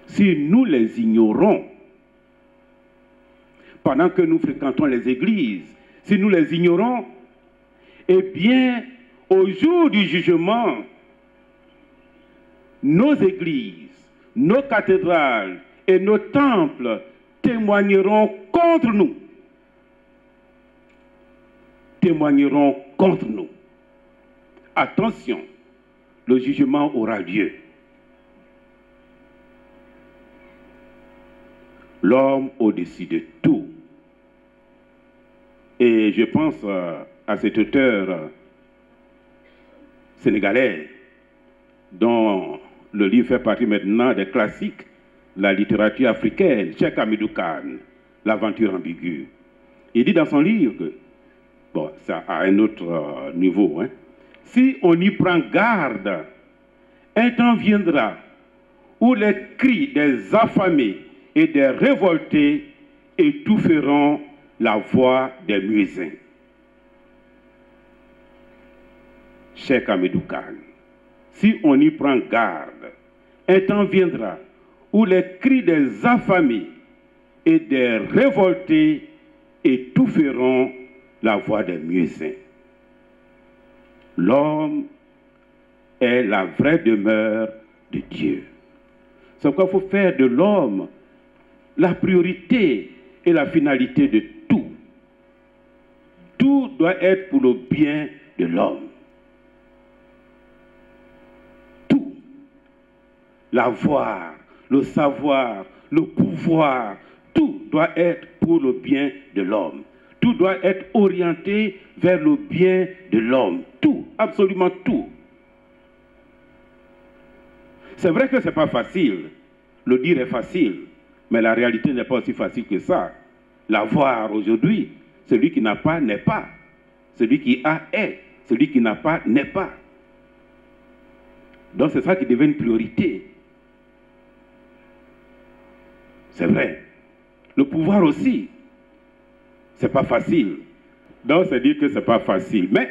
Si nous les ignorons, pendant que nous fréquentons les églises, si nous les ignorons, eh bien, au jour du jugement, nos églises, nos cathédrales et nos temples témoigneront contre nous. Témoigneront contre nous. Attention, le jugement aura lieu. L'homme au-dessus de tout. Et je pense à cet auteur sénégalais, dont le livre fait partie maintenant des classiques de la littérature africaine, Cheikh Hamidou Kane, L'aventure ambiguë. Il dit dans son livre, que, bon, ça a un autre niveau, hein, si on y prend garde, un temps viendra où les cris des affamés et des révoltés étoufferont la voix des muezzins. Cheikh Hamidou Kane, si on y prend garde, un temps viendra où les cris des affamés et des révoltés étoufferont la voix des muezzins. L'homme est la vraie demeure de Dieu. C'est pourquoi il faut faire de l'homme la priorité et la finalité de tout. Tout doit être pour le bien de l'homme. Tout. L'avoir, le savoir, le pouvoir, tout doit être pour le bien de l'homme. Tout doit être orienté vers le bien de l'homme. Tout, absolument tout. C'est vrai que ce n'est pas facile. Le dire est facile, mais la réalité n'est pas aussi facile que ça. L'avoir aujourd'hui, celui qui n'a pas n'est pas. Celui qui a est. Celui qui n'a pas n'est pas. Donc c'est ça qui devient une priorité. C'est vrai. Le pouvoir aussi, c'est pas facile. Donc c'est dire que c'est pas facile. Mais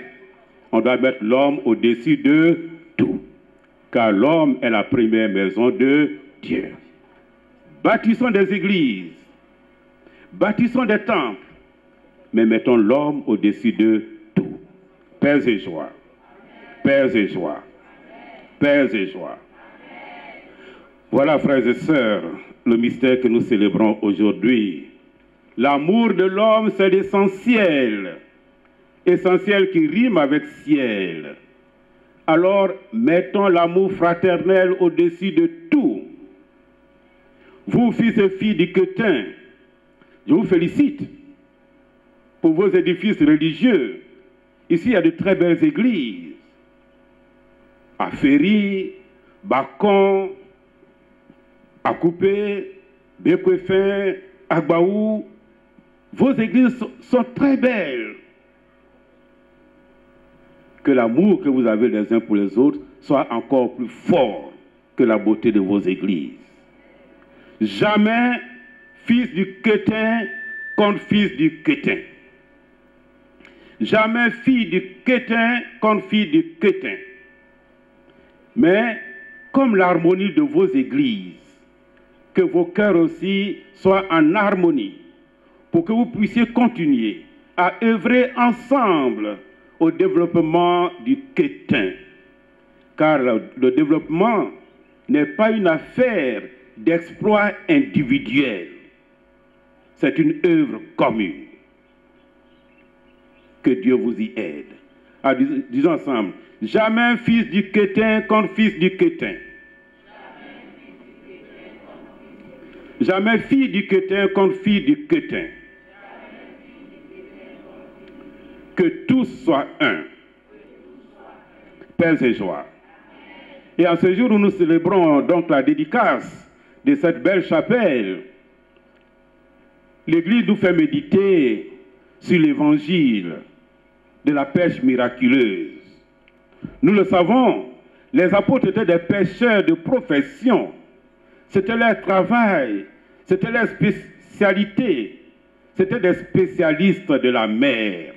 on doit mettre l'homme au-dessus de tout. Car l'homme est la première maison de Dieu. Bâtissons des églises, bâtissons des temples, mais mettons l'homme au-dessus de tout. Pères et joie, pères et joie, pères et joie. Voilà, frères et sœurs, le mystère que nous célébrons aujourd'hui. L'amour de l'homme, c'est l'essentiel. Essentiel qui rime avec ciel. Alors, mettons l'amour fraternel au-dessus de tout. Vous, fils et filles du Quetin, je vous félicite pour vos édifices religieux. Ici, il y a de très belles églises. À Ferry, Bacon, à Coupé, Bekwefin, Agbaou. Vos églises sont très belles. Que l'amour que vous avez les uns pour les autres soit encore plus fort que la beauté de vos églises. Jamais fils du Quetin contre fils du Quetin. Jamais fille du Quetin contre fille du Quetin. Mais comme l'harmonie de vos églises, que vos cœurs aussi soient en harmonie pour que vous puissiez continuer à œuvrer ensemble au développement du Quetin. Car le développement n'est pas une affaire d'exploit individuel. C'est une œuvre commune. Que Dieu vous y aide. Alors, disons ensemble, jamais fils du Quetin contre fils du Quetin. Jamais fille du Quetin contre fille du Quetin. Que tous soient un. Pères et joie. Et en ce jour où nous célébrons donc la dédicace de cette belle chapelle, l'Église nous fait méditer sur l'évangile de la pêche miraculeuse. Nous le savons, les apôtres étaient des pêcheurs de profession. C'était leur travail, c'était leur spécialité, c'était des spécialistes de la mer,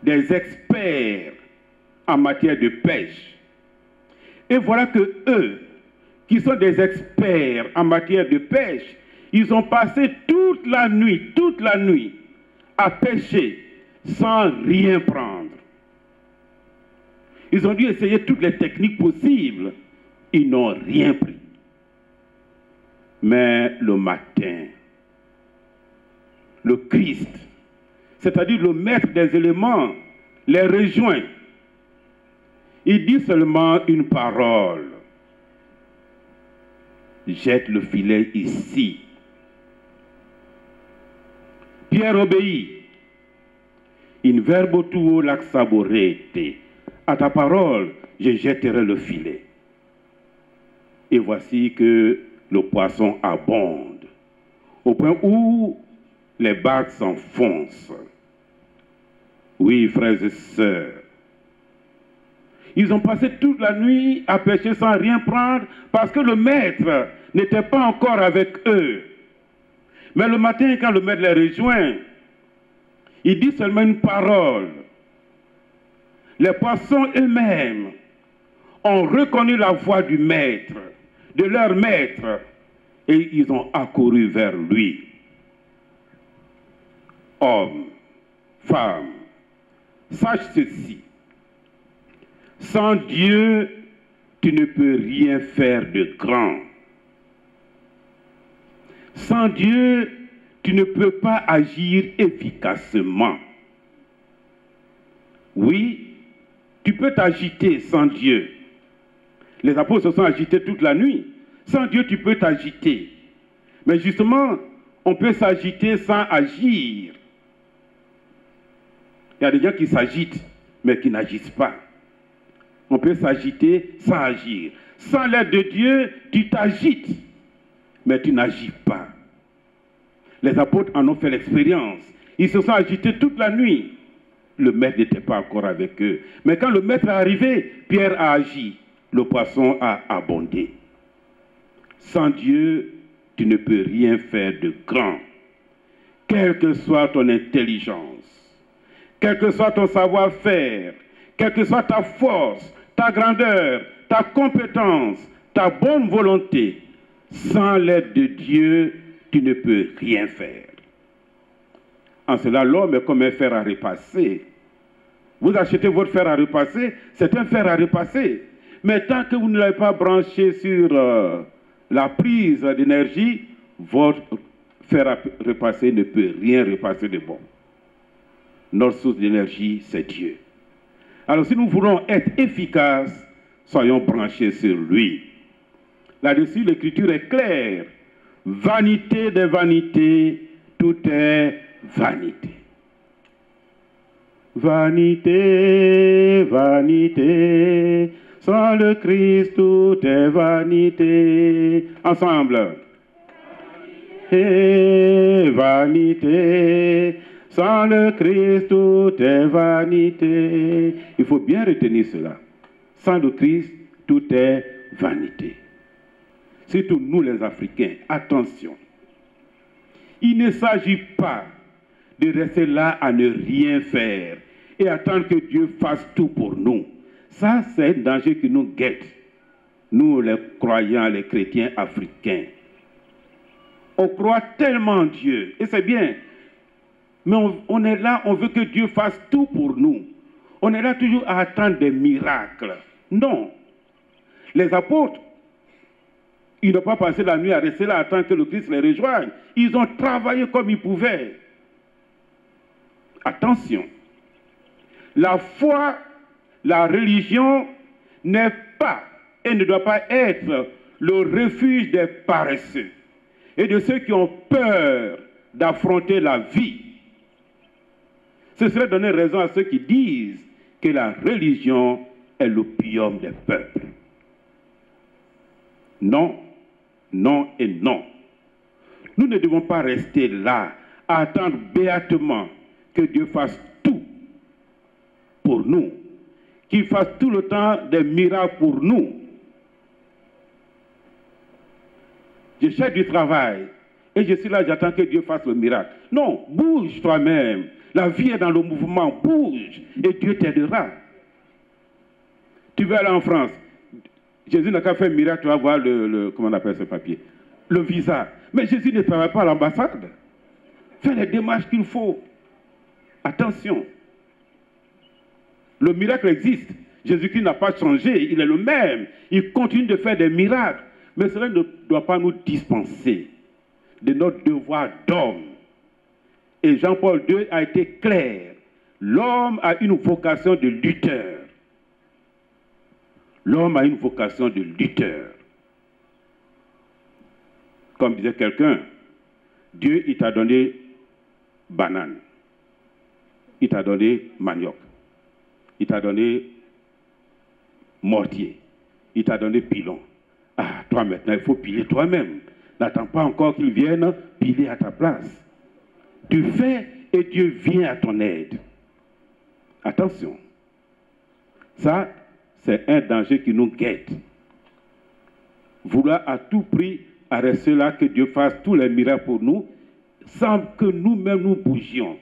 des experts en matière de pêche. Et voilà que eux, qui sont des experts en matière de pêche, ils ont passé toute la nuit à pêcher sans rien prendre. Ils ont dû essayer toutes les techniques possibles. Ils n'ont rien pris. Mais le matin, le Christ, c'est-à-dire le maître des éléments, les rejoint. Il dit seulement une parole. Jette le filet ici. Pierre obéit. In verbo tuo lac saborete. À ta parole, je jetterai le filet. Et voici que le poisson abonde, au point où les barques s'enfoncent. Oui, frères et sœurs, ils ont passé toute la nuit à pêcher sans rien prendre parce que le maître n'était pas encore avec eux. Mais le matin, quand le maître les rejoint, il dit seulement une parole. Les poissons eux-mêmes ont reconnu la voix du maître, de leur maître, et ils ont accouru vers lui. Hommes, femmes, sache ceci. Sans Dieu, tu ne peux rien faire de grand. Sans Dieu, tu ne peux pas agir efficacement. Oui, tu peux t'agiter sans Dieu. Les apôtres se sont agités toute la nuit. Sans Dieu, tu peux t'agiter. Mais justement, on peut s'agiter sans agir. Il y a des gens qui s'agitent, mais qui n'agissent pas. On peut s'agiter sans agir. Sans l'aide de Dieu, tu t'agites, mais tu n'agis pas. Les apôtres en ont fait l'expérience. Ils se sont agités toute la nuit. Le maître n'était pas encore avec eux. Mais quand le maître est arrivé, Pierre a agi. Le poisson a abondé. Sans Dieu, tu ne peux rien faire de grand. Quelle que soit ton intelligence, quel que soit ton savoir-faire, quelle que soit ta force, ta grandeur, ta compétence, ta bonne volonté, sans l'aide de Dieu, tu ne peux rien faire. En cela, l'homme est comme un fer à repasser. Vous achetez votre fer à repasser, c'est un fer à repasser. Mais tant que vous ne l'avez pas branché sur la prise d'énergie, votre fer à repasser ne peut rien repasser de bon. Notre source d'énergie, c'est Dieu. Alors si nous voulons être efficaces, soyons branchés sur lui. Là-dessus, l'écriture est claire. Vanité des vanités, tout est vanité. Vanité, vanité, sans le Christ, tout est vanité. Ensemble. Vanité, vanité, sans le Christ, tout est vanité. Il faut bien retenir cela. Sans le Christ, tout est vanité. Surtout nous les Africains, attention. Il ne s'agit pas de rester là à ne rien faire et attendre que Dieu fasse tout pour nous. Ça, c'est un danger qui nous guette. Nous, les croyants, les chrétiens africains. On croit tellement en Dieu, et c'est bien. Mais on est là, on veut que Dieu fasse tout pour nous. On est là toujours à attendre des miracles. Non. Les apôtres, ils n'ont pas passé la nuit à rester là à attendre que le Christ les rejoigne. Ils ont travaillé comme ils pouvaient. Attention. La foi, la religion n'est pas et ne doit pas être le refuge des paresseux et de ceux qui ont peur d'affronter la vie. Ce serait donner raison à ceux qui disent que la religion est l'opium des peuples. Non, non et non. Nous ne devons pas rester là à attendre béatement que Dieu fasse tout pour nous, qu'il fasse tout le temps des miracles pour nous. Je cherche du travail et je suis là, j'attends que Dieu fasse le miracle. Non, bouge toi-même. La vie est dans le mouvement, bouge et Dieu t'aidera. Tu veux aller en France, Jésus n'a qu'à faire un miracle, tu vas voir comment on appelle ce papier, le visa. Mais Jésus ne travaille pas à l'ambassade. Fais les démarches qu'il faut. Attention. Le miracle existe. Jésus-Christ n'a pas changé, il est le même. Il continue de faire des miracles. Mais cela ne doit pas nous dispenser de notre devoir d'homme. Et Jean-Paul II a été clair. L'homme a une vocation de lutteur. L'homme a une vocation de lutteur. Comme disait quelqu'un, Dieu, il t'a donné banane. Il t'a donné manioc. Il t'a donné mortier. Il t'a donné pilon. Ah, toi maintenant, il faut piler toi-même. N'attends pas encore qu'il vienne piler à ta place. Tu fais et Dieu vient à ton aide. Attention. Ça, c'est un danger qui nous guette. Vouloir à tout prix arrêter là, que Dieu fasse tous les miracles pour nous, sans que nous-mêmes nous bougions.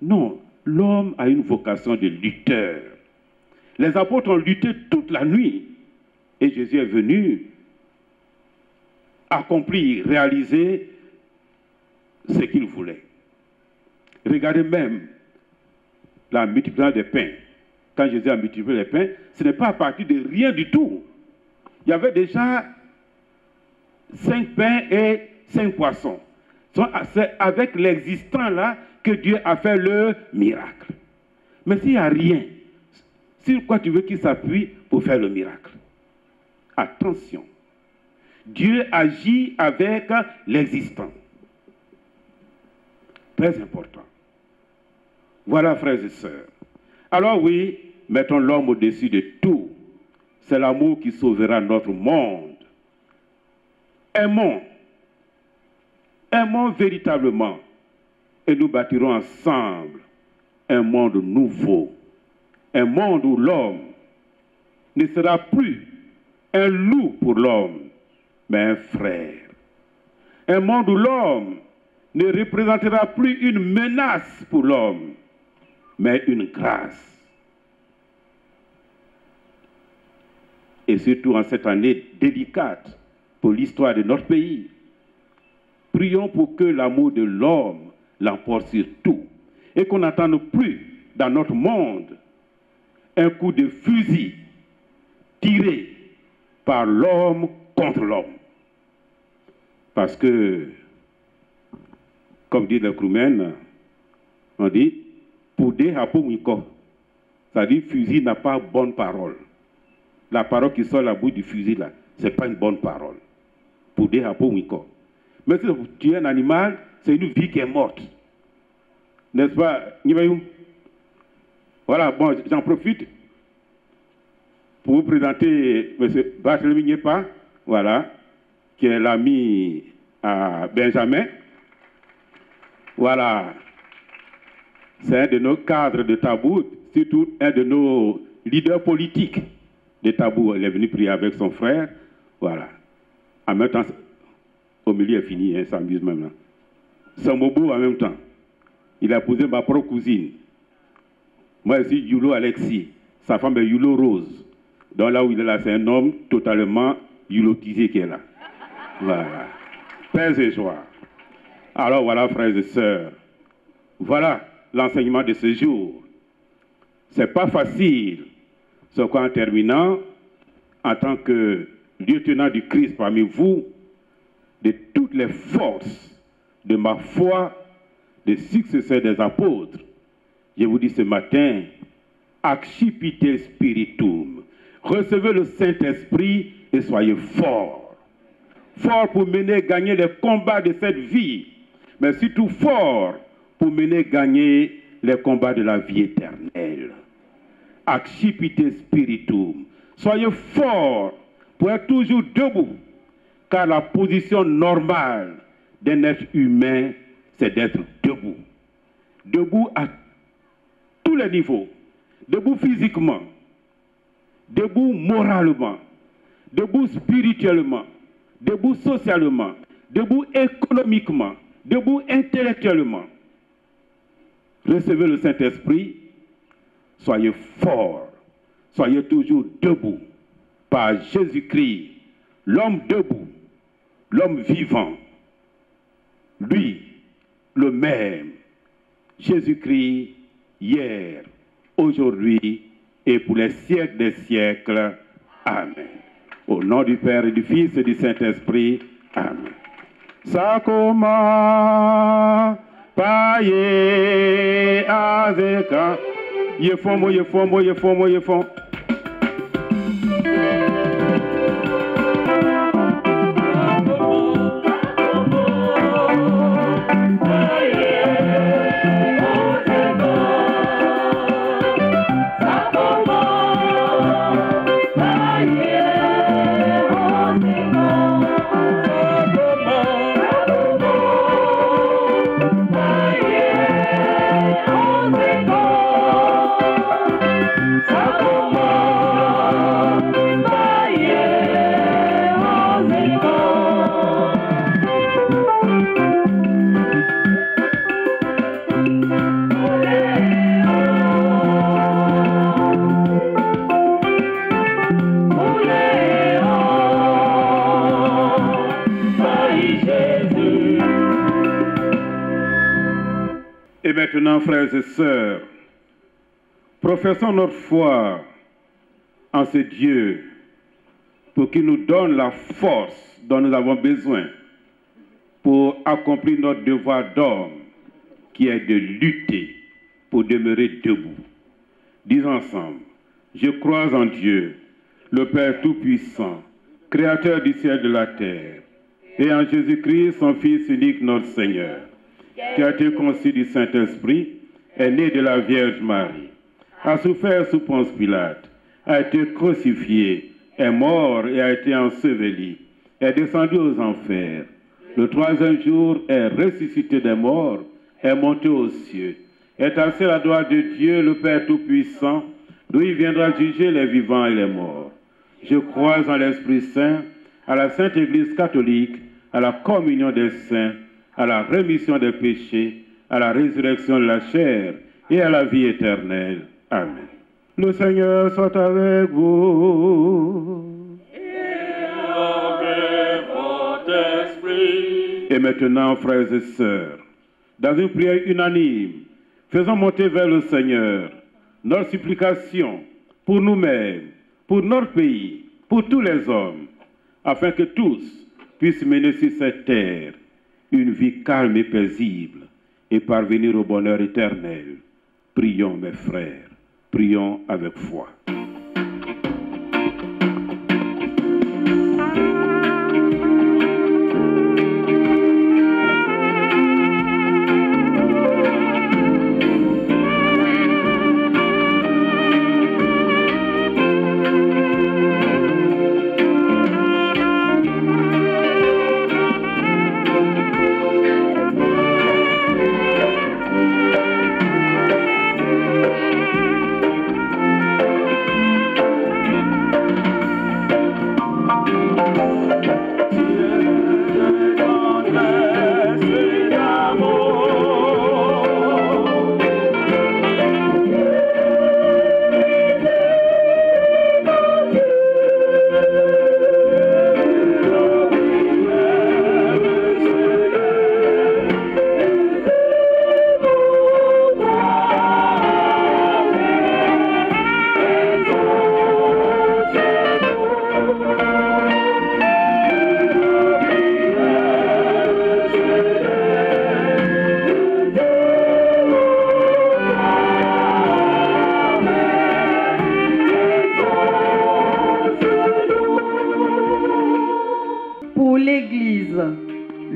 Non, l'homme a une vocation de lutteur. Les apôtres ont lutté toute la nuit. Et Jésus est venu accomplir, réaliser ce qu'il voulait. Regardez même la multiplication des pains. Quand Jésus a multiplié les pains, ce n'est pas à partir de rien du tout. Il y avait déjà 5 pains et 5 poissons. C'est avec l'existant là que Dieu a fait le miracle. Mais s'il n'y a rien, sur quoi tu veux qu'il s'appuie pour faire le miracle? Attention. Dieu agit avec l'existant. Très important. Voilà, frères et sœurs. Alors oui, mettons l'homme au-dessus de tout. C'est l'amour qui sauvera notre monde. Aimons. Aimons véritablement. Et nous bâtirons ensemble un monde nouveau. Un monde où l'homme ne sera plus un loup pour l'homme, mais un frère. Un monde où l'homme ne représentera plus une menace pour l'homme, mais une grâce. Et surtout en cette année délicate pour l'histoire de notre pays, prions pour que l'amour de l'homme l'emporte sur tout et qu'on n'entende plus dans notre monde un coup de fusil tiré par l'homme contre l'homme. Parce que, comme dit le Kroumen, on dit, Poudé Hapomiko, c'est-à-dire fusil n'a pas bonne parole. La parole qui sort la bouche du fusil là, ce n'est pas une bonne parole. Poudé Hapomiko. Mais si tu es un animal, c'est une vie qui est morte. N'est-ce pas? Voilà, bon, j'en profite pour vous présenter M. Barthélemy Niepa, voilà, qui est l'ami à Benjamin. Voilà, c'est un de nos cadres de Tabou, surtout un de nos leaders politiques de Tabou. Il est venu prier avec son frère, voilà. En même temps, au milieu, il est fini, hein, ça s'amuse même là. Samobo en même temps. Il a posé ma propre cousine. Moi, je suis Yulo Alexis. Sa femme est Yulo Rose. Donc là où il est là, c'est un homme totalement yulotisé qui est là. Voilà. Paix et joie. Alors voilà, frères et sœurs. Voilà l'enseignement de ce jour. C'est pas facile. C'est quoi en terminant, en tant que lieutenant du Christ parmi vous, de toutes les forces de ma foi, des successeurs des apôtres, je vous dis ce matin, accipite spiritum, recevez le Saint-Esprit et soyez forts. Forts pour mener, gagner les combats de cette vie, mais surtout forts pour mener, gagner les combats de la vie éternelle. Accipite spiritum, soyez forts pour être toujours debout, car la position normale d'un être humain, c'est d'être debout. Debout à tous les niveaux. Debout physiquement, debout moralement, debout spirituellement, debout socialement, debout économiquement, debout intellectuellement. Recevez le Saint-Esprit, soyez forts, soyez toujours debout par Jésus-Christ, l'homme debout, l'homme vivant. Lui, le même, Jésus-Christ, hier, aujourd'hui et pour les siècles des siècles. Amen. Au nom du Père et du Fils et du Saint-Esprit. Amen. Sakoma paye avec un yefon. Bye. maintenant, frères et sœurs, professons notre foi en ce Dieu pour qu'il nous donne la force dont nous avons besoin pour accomplir notre devoir d'homme, qui est de lutter pour demeurer debout. Disons ensemble, je crois en Dieu, le Père Tout-Puissant, Créateur du ciel et de la terre, et en Jésus-Christ, son Fils unique, notre Seigneur, qui a été conçu du Saint-Esprit, est né de la Vierge Marie, a souffert sous Ponce Pilate, a été crucifié, est mort et a été enseveli, est descendu aux enfers. Le troisième jour est ressuscité des morts, est monté aux cieux, est assis à la droite de Dieu, le Père Tout-Puissant, d'où il viendra juger les vivants et les morts. Je crois en l'Esprit Saint, à la Sainte Église catholique, à la communion des saints, à la rémission des péchés, à la résurrection de la chair et à la vie éternelle. Amen. Le Seigneur soit avec vous. Et avec votre esprit. Et maintenant, frères et sœurs, dans une prière unanime, faisons monter vers le Seigneur notre supplication pour nous-mêmes, pour notre pays, pour tous les hommes, afin que tous puissent mener sur cette terre une vie calme et paisible et parvenir au bonheur éternel. Prions, mes frères, prions avec foi.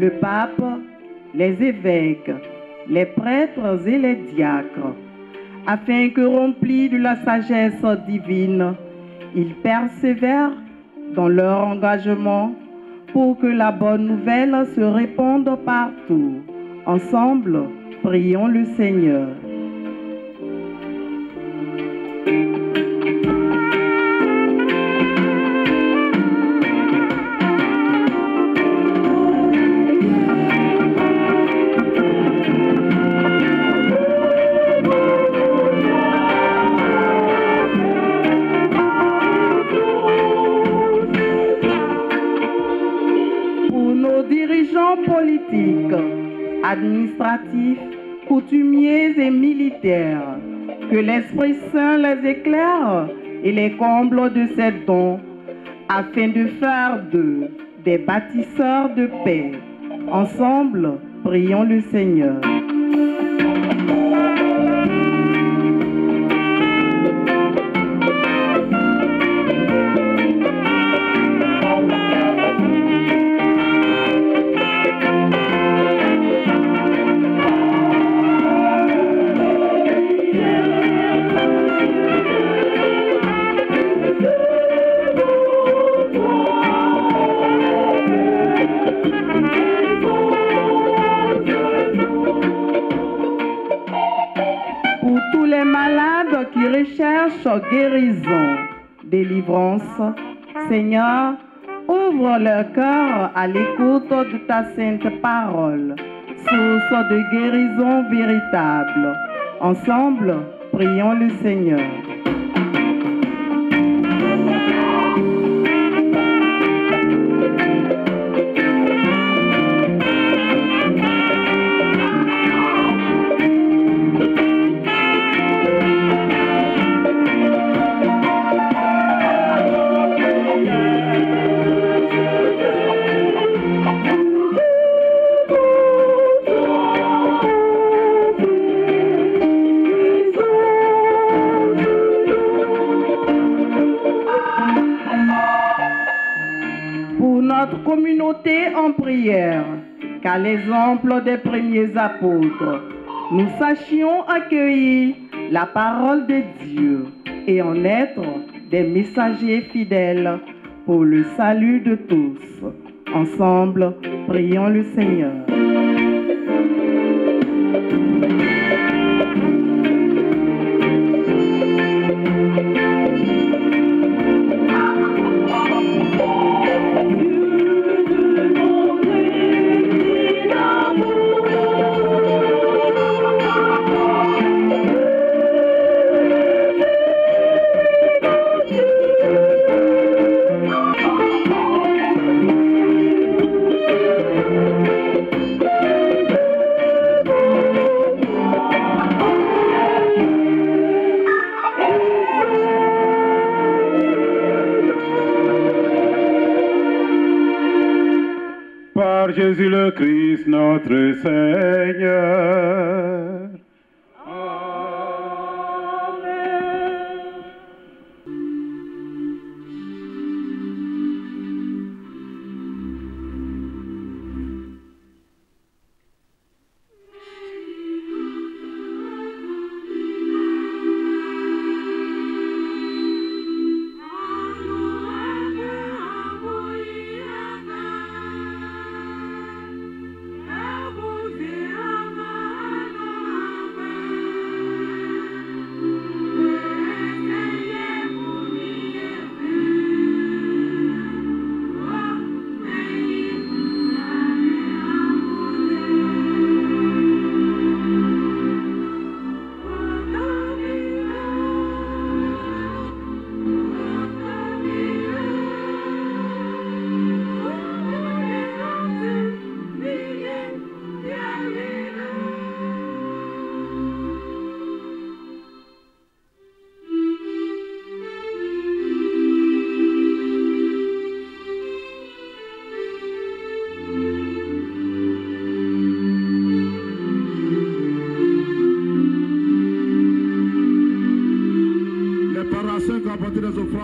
le pape, les évêques, les prêtres et les diacres, afin que remplis de la sagesse divine, ils persévèrent dans leur engagement pour que la bonne nouvelle se répande partout. Ensemble, prions le Seigneur. Politiques, administratifs, coutumiers et militaires, que l'Esprit Saint les éclaire et les comble de ses dons, afin de faire d'eux des bâtisseurs de paix. Ensemble, prions le Seigneur. Qui recherchent guérison, délivrance, Seigneur, ouvre leur cœur à l'écoute de ta sainte parole, source de guérison véritable. Ensemble, prions le Seigneur. porter en prière qu'à l'exemple des premiers apôtres, nous sachions accueillir la parole de Dieu et en être des messagers fidèles pour le salut de tous. Ensemble, prions le Seigneur. Par Jésus le Christ, notre Seigneur.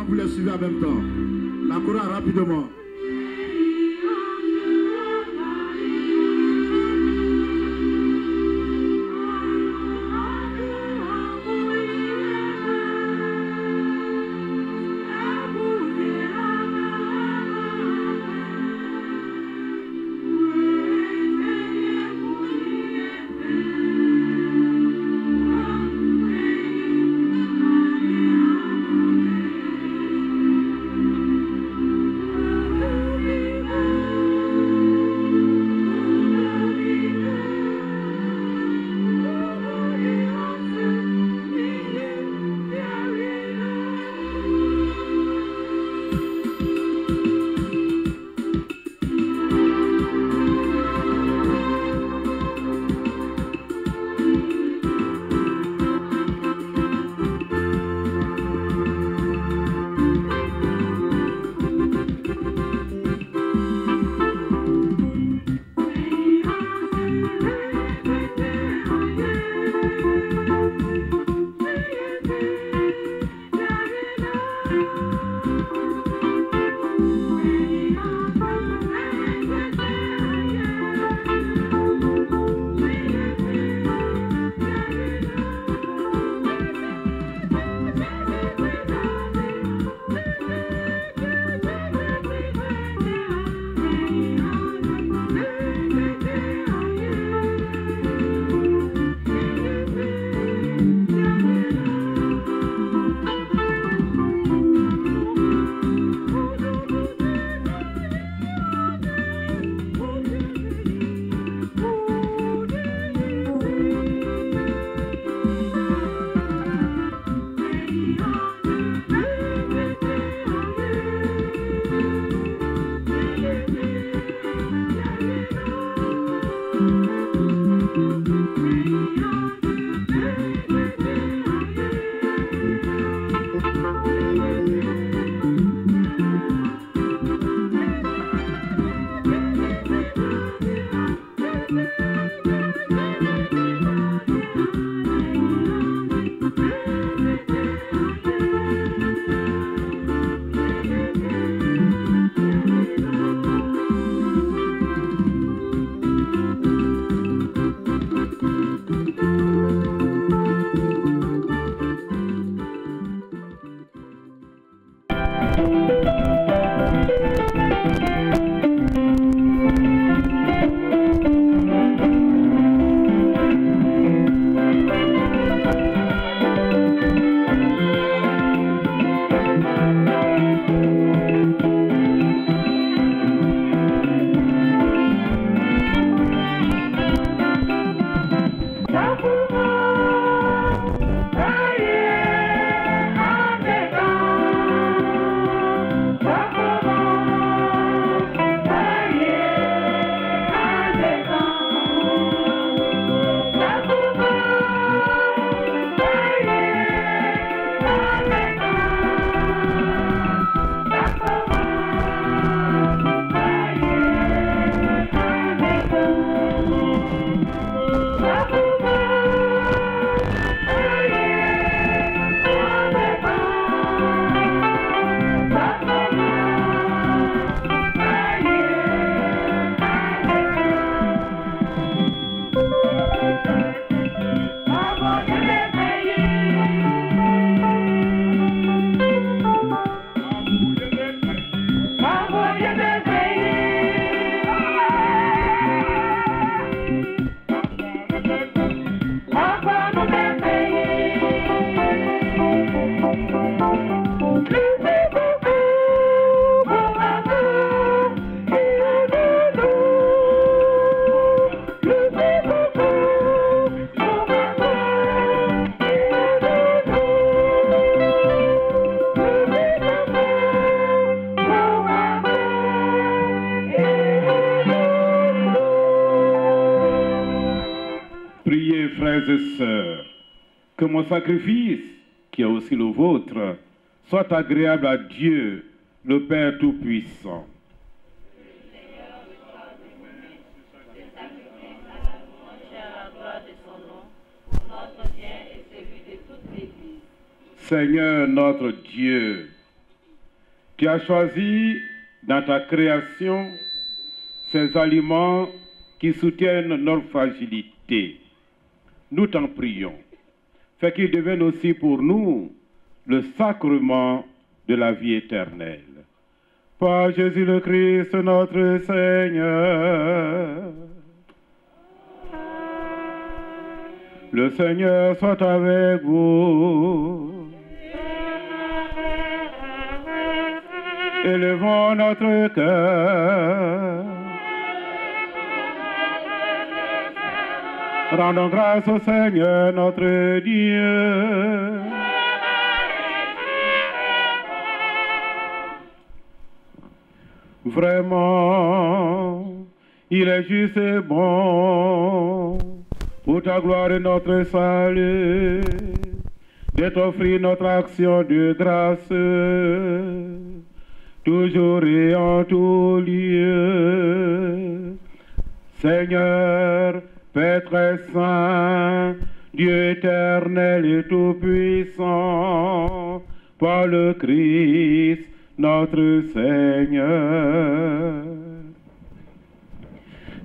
Vous les suivez en même temps. La couronne rapidement. Amen. frères et sœurs, que mon sacrifice, qui est aussi le vôtre, soit agréable à Dieu, le Père Tout-Puissant. Seigneur notre Dieu, tu as choisi dans ta création ces aliments qui soutiennent notre fragilité. Nous t'en prions. Fais qu'ils deviennent aussi pour nous le sacrement de la vie éternelle. Par Jésus le Christ, notre Seigneur. Le Seigneur soit avec vous. Élevons notre cœur. Rendons grâce au Seigneur notre Dieu. Vraiment, il est juste et bon, pour ta gloire et notre salut, de t'offrir notre action de grâce, toujours et en tout lieu. Seigneur, Père très saint, Dieu éternel et tout-puissant, par le Christ, notre Seigneur.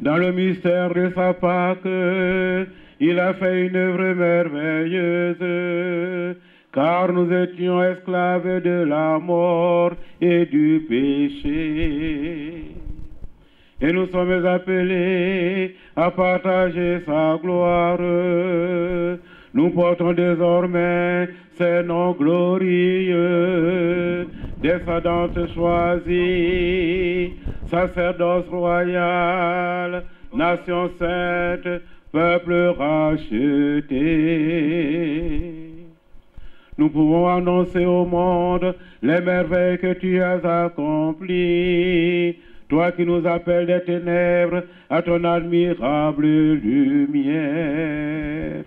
Dans le mystère de sa Pâque, il a fait une œuvre merveilleuse, car nous étions esclaves de la mort et du péché. Et nous sommes appelés à partager sa gloire. Nous portons désormais ces noms glorieux, descendants choisis, sacerdoce royal, nation sainte, peuple racheté. Nous pouvons annoncer au monde les merveilles que tu as accomplies, toi qui nous appelles des ténèbres à ton admirable lumière.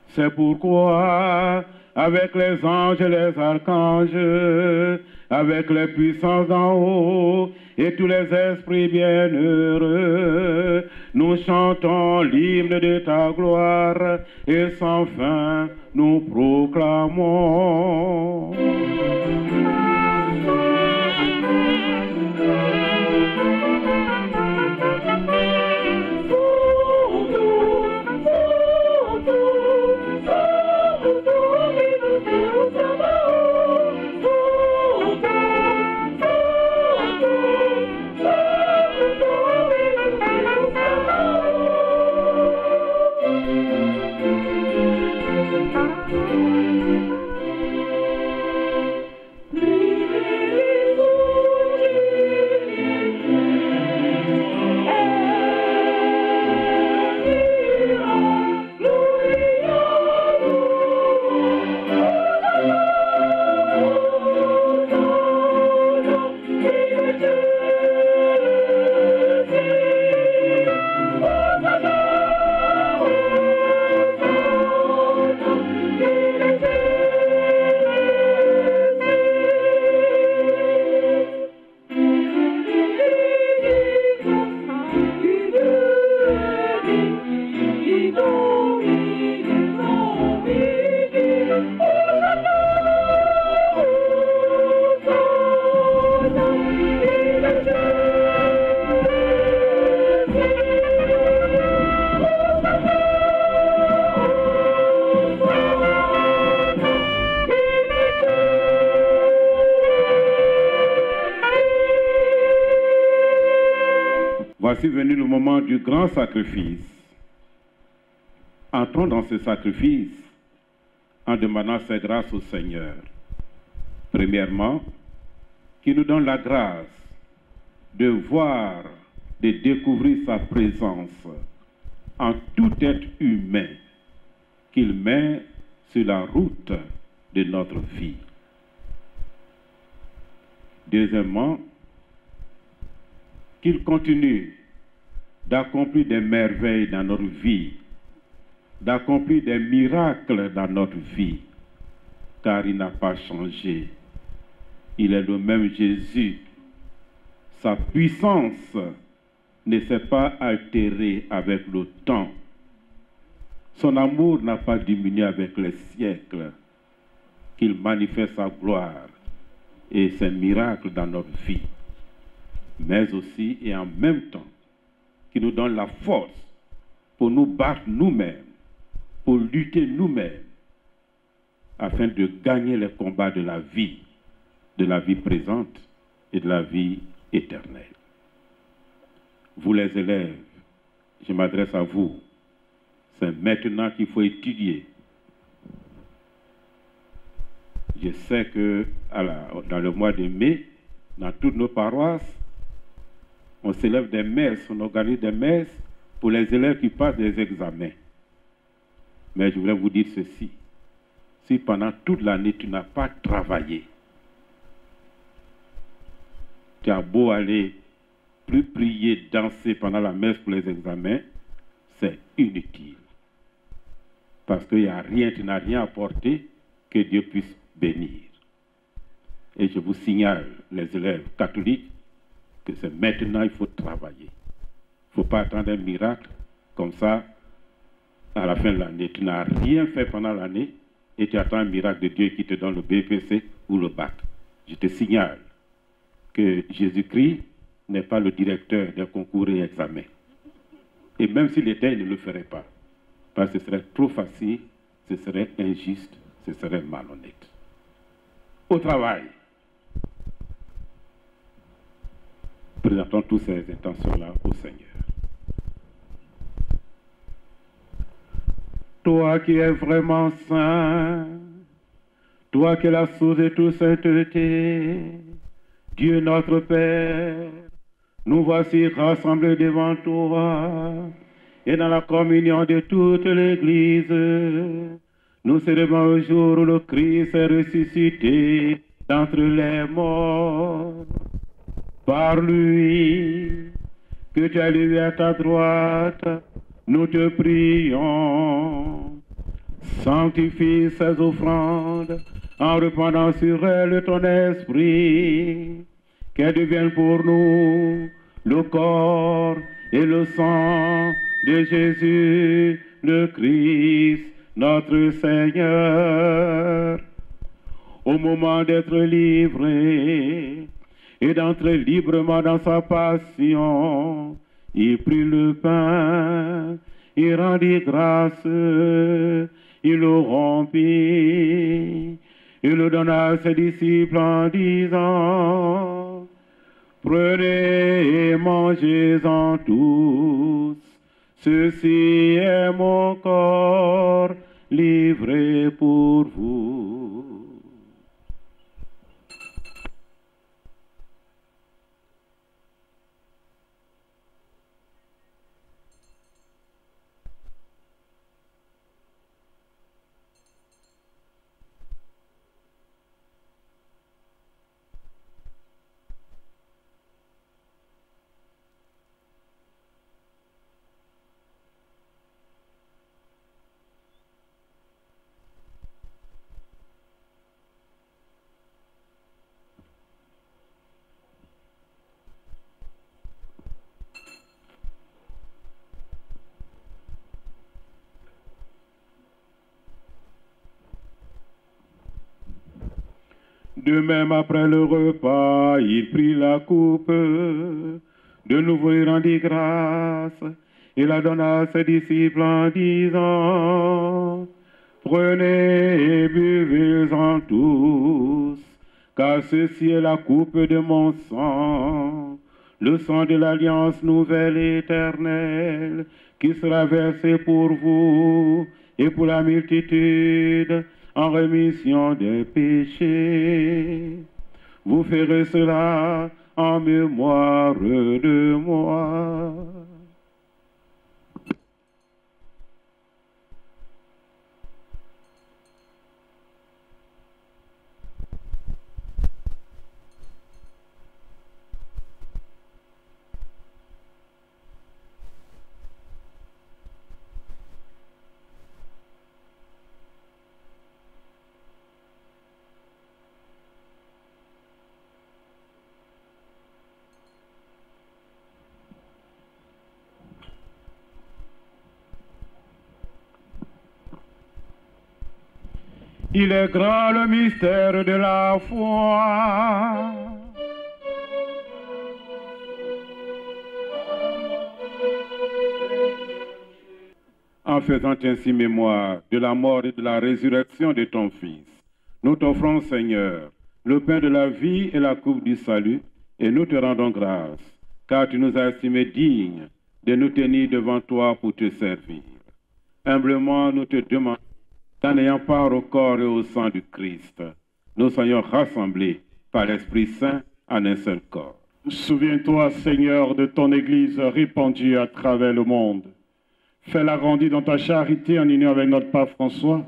C'est pourquoi, avec les anges et les archanges, avec les puissances d'en haut et tous les esprits bienheureux, nous chantons l'hymne de ta gloire et sans fin nous proclamons. Voici venu le moment du grand sacrifice. Entrons dans ce sacrifice en demandant ses grâces au Seigneur. Premièrement, qu'il nous donne la grâce de voir, de découvrir sa présence en tout être humain qu'il met sur la route de notre vie. Deuxièmement, qu'il continue d'accomplir des merveilles dans notre vie, d'accomplir des miracles dans notre vie, car il n'a pas changé. Il est le même Jésus. Sa puissance ne s'est pas altérée avec le temps. Son amour n'a pas diminué avec les siècles. Qu'il manifeste sa gloire et ses miracles dans notre vie, mais aussi et en même temps, qu'il nous donne la force pour nous battre nous-mêmes, pour lutter nous-mêmes, afin de gagner les combats de la vie présente et de la vie éternelle. Vous les élèves, je m'adresse à vous, c'est maintenant qu'il faut étudier. Je sais que dans le mois de mai, dans toutes nos paroisses, on célèbre des messes, on organise des messes pour les élèves qui passent des examens. Mais je voulais vous dire ceci. Si pendant toute l'année, tu n'as pas travaillé, tu as beau aller plus prier, danser pendant la messe pour les examens, c'est inutile. Parce qu'il n'y a rien, tu n'as rien apporté que Dieu puisse bénir. Et je vous signale, les élèves catholiques, que c'est maintenant il faut travailler. Il ne faut pas attendre un miracle comme ça à la fin de l'année. Tu n'as rien fait pendant l'année et tu attends un miracle de Dieu qui te donne le BPC ou le bac. Je te signale que Jésus-Christ n'est pas le directeur des concours et examens. Et même s'il était, il ne le ferait pas. Parce que ce serait trop facile, ce serait injuste, ce serait malhonnête. Au travail. Présentons toutes ces intentions-là au Seigneur. Toi qui es vraiment saint, toi qui es la source de toute sainteté, Dieu notre Père, nous voici rassemblés devant toi et dans la communion de toute l'Église. Nous célébrons le jour où le Christ est ressuscité d'entre les morts. Par lui, que tu as levé à ta droite, nous te prions. Sanctifie ces offrandes en répandant sur elles ton esprit, qu'elles deviennent pour nous le corps et le sang de Jésus, le Christ, notre Seigneur. Au moment d'être livré et d'entrer librement dans sa passion, il prit le pain, il rendit grâce, il le rompit, il le donna à ses disciples en disant: prenez et mangez-en tous, ceci est mon corps livré pour vous. De même, après le repas, il prit la coupe. De nouveau, il rendit grâce. Il la donna à ses disciples en disant: prenez et buvez-en tous, car ceci est la coupe de mon sang, le sang de l'alliance nouvelle et éternelle, qui sera versé pour vous et pour la multitude, en rémission des péchés. Vous ferez cela en mémoire de moi. Il est grand le mystère de la foi. En faisant ainsi mémoire de la mort et de la résurrection de ton Fils, nous t'offrons, Seigneur, le pain de la vie et la coupe du salut, et nous te rendons grâce, car tu nous as estimés dignes de nous tenir devant toi pour te servir. Humblement, nous te demandons, qu'en ayant part au corps et au sang du Christ, nous soyons rassemblés par l'Esprit Saint en un seul corps. Souviens-toi, Seigneur, de ton Église répandue à travers le monde. Fais-la grandir dans ta charité en union avec notre Pape François,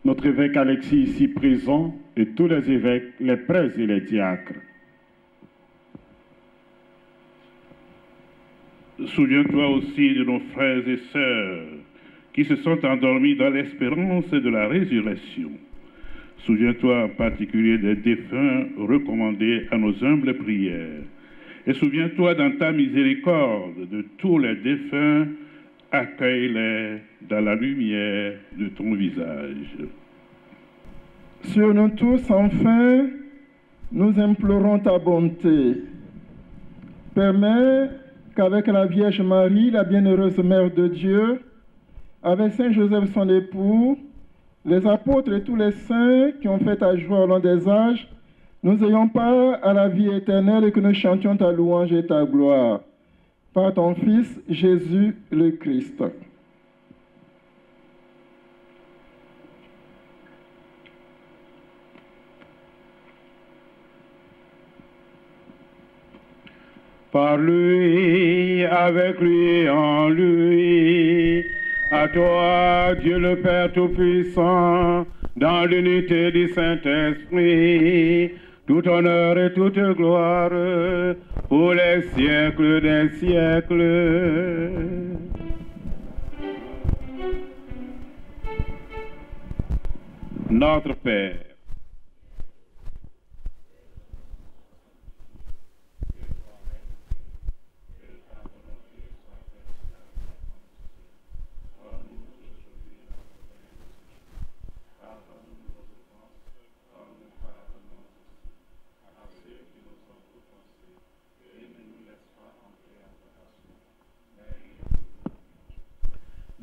notre évêque Alexis ici présent, et tous les évêques, les prêtres et les diacres. Souviens-toi aussi de nos frères et sœurs qui se sont endormis dans l'espérance de la résurrection. Souviens-toi en particulier des défunts recommandés à nos humbles prières. Et souviens-toi dans ta miséricorde de tous les défunts, accueille-les dans la lumière de ton visage. Sur nous tous, enfin, nous implorons ta bonté. Permets qu'avec la Vierge Marie, la bienheureuse Mère de Dieu, avec Saint Joseph son époux, les apôtres et tous les saints qui ont fait ta joie au long des âges, nous ayons part à la vie éternelle et que nous chantions ta louange et ta gloire. Par ton Fils, Jésus le Christ. Par lui, avec lui, en lui, à toi, Dieu le Père Tout-Puissant, dans l'unité du Saint-Esprit, tout honneur et toute gloire, pour les siècles des siècles. Notre Père,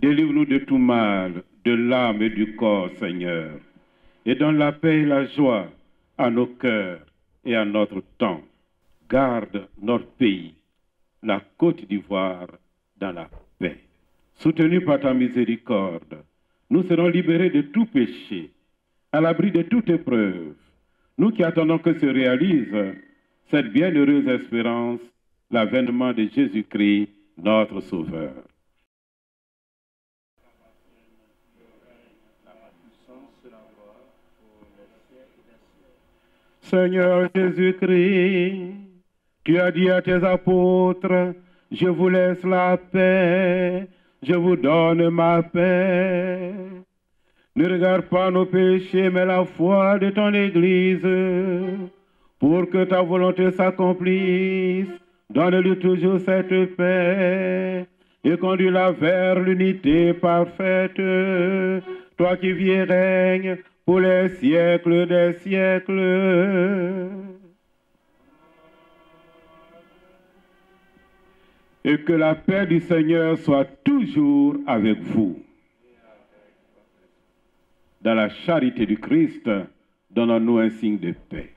délivre-nous de tout mal, de l'âme et du corps, Seigneur, et donne la paix et la joie à nos cœurs et à notre temps. Garde notre pays, la Côte d'Ivoire, dans la paix. Soutenus par ta miséricorde, nous serons libérés de tout péché, à l'abri de toute épreuve, nous qui attendons que se réalise cette bienheureuse espérance, l'avènement de Jésus-Christ, notre Sauveur. Seigneur Jésus-Christ, tu as dit à tes apôtres, je vous laisse la paix, je vous donne ma paix. Ne regarde pas nos péchés, mais la foi de ton Église, pour que ta volonté s'accomplisse. Donne-lui toujours cette paix et conduis-la vers l'unité parfaite, toi qui vis et règnes pour les siècles des siècles. Et que la paix du Seigneur soit toujours avec vous. Dans la charité du Christ, donnons-nous un signe de paix.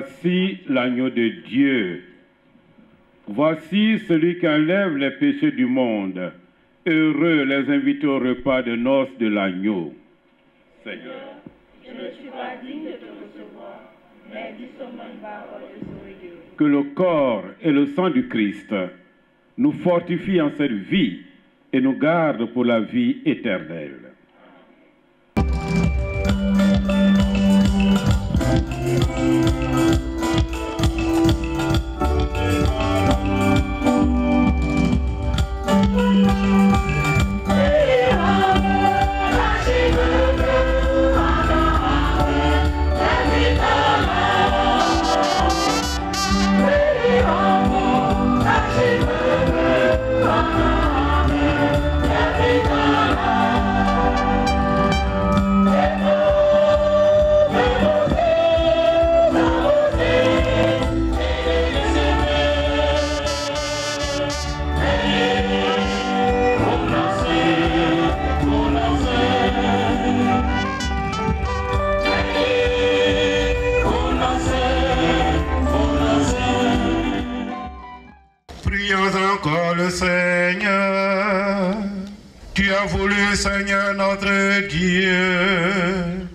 voici l'agneau de Dieu. Voici celui qui enlève les péchés du monde. Heureux les invités au repas de noces de l'agneau. Seigneur, je ne suis pas digne de te recevoir, mais dis seulement une parole et je serai guéri. que le corps et le sang du Christ nous fortifient en cette vie et nous gardent pour la vie éternelle. Seigneur, tu as voulu, Seigneur notre Dieu,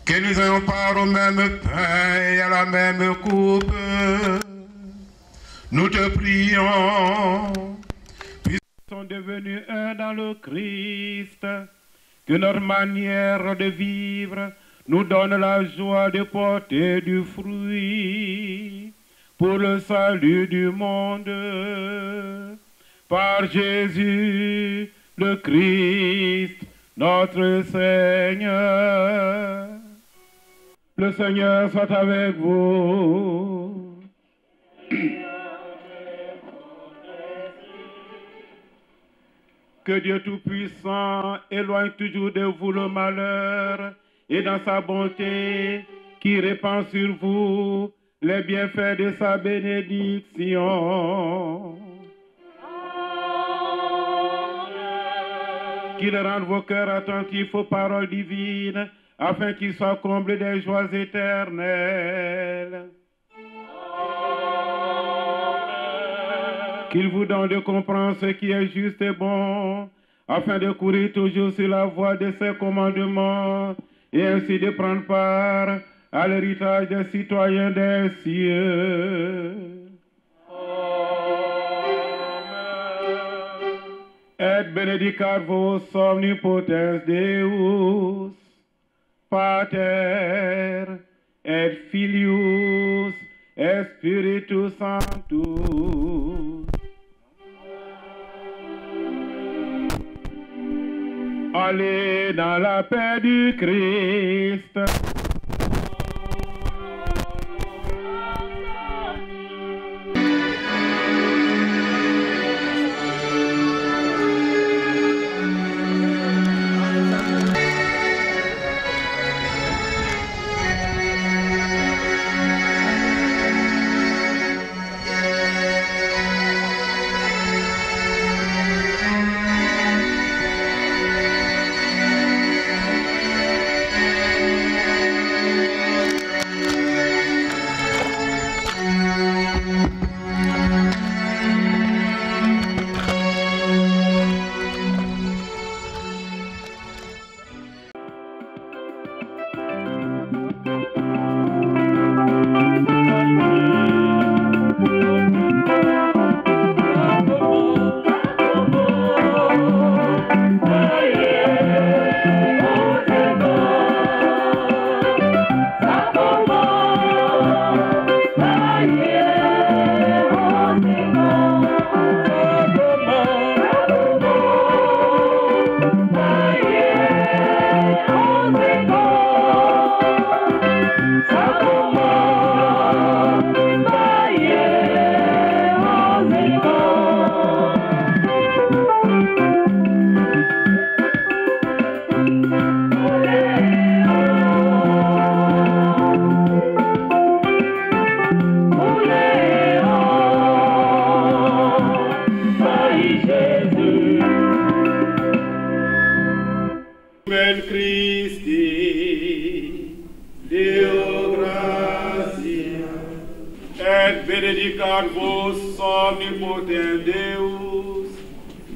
que nous ayons part au même pain et à la même coupe. Nous te prions, puisqu'ils sont devenus un dans le Christ, que notre manière de vivre nous donne la joie de porter du fruit pour le salut du monde. Par Jésus, le Christ, notre Seigneur. Le Seigneur soit avec vous. Que Dieu Tout-Puissant éloigne toujours de vous le malheur et dans sa bonté, qui répand sur vous les bienfaits de sa bénédiction. Qu'il rende vos cœurs attentifs aux paroles divines, afin qu'ils soient comblés des joies éternelles. Qu'il vous donne de comprendre ce qui est juste et bon, afin de courir toujours sur la voie de ses commandements, et ainsi de prendre part à l'héritage des citoyens des cieux. Et benedicat vos omnipotens Deus, Pater, et Filius, et Spiritus Sanctus. Allez dans la paix du Christ.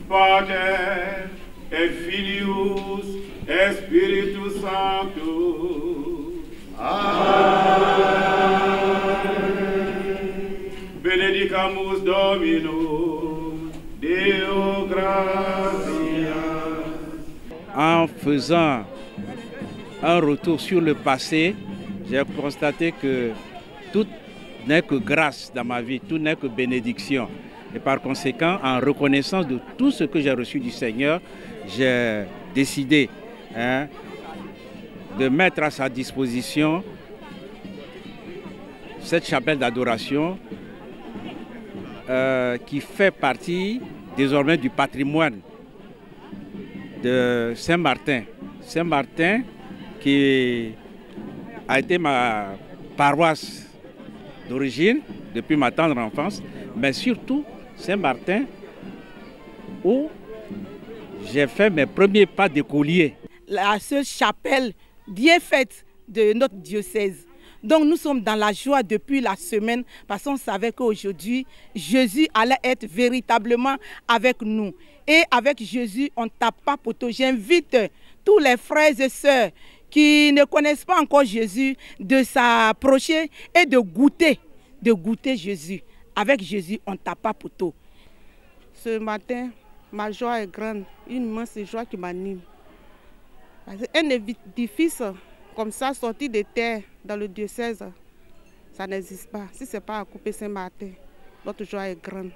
Pater et Filius et Spiritus Sanctus. Amen. Benedicamus Dominus, Deo gratias. En faisant un retour sur le passé, j'ai constaté que tout n'est que grâce dans ma vie, tout n'est que bénédiction. Et par conséquent, en reconnaissance de tout ce que j'ai reçu du Seigneur, j'ai décidé de mettre à sa disposition cette chapelle d'adoration qui fait partie désormais du patrimoine de Saint-Martin. Saint-Martin qui a été ma paroisse d'origine depuis ma tendre enfance, mais surtout Saint-Martin où j'ai fait mes premiers pas d'écolier. La seule chapelle bien faite de notre diocèse. Donc nous sommes dans la joie depuis la semaine parce qu'on savait qu'aujourd'hui, Jésus allait être véritablement avec nous. Et avec Jésus, on ne tape pas poteau. J'invite tous les frères et sœurs qui ne connaissent pas encore Jésus de s'approcher et de goûter Jésus. Avec Jésus, on ne tape pas poteau. Ce matin, ma joie est grande, une immense joie qui m'anime. Un édifice comme ça, sorti de terre dans le diocèse, ça n'existe pas. Si ce n'est pas à couper Saint-Martin, notre joie est grande.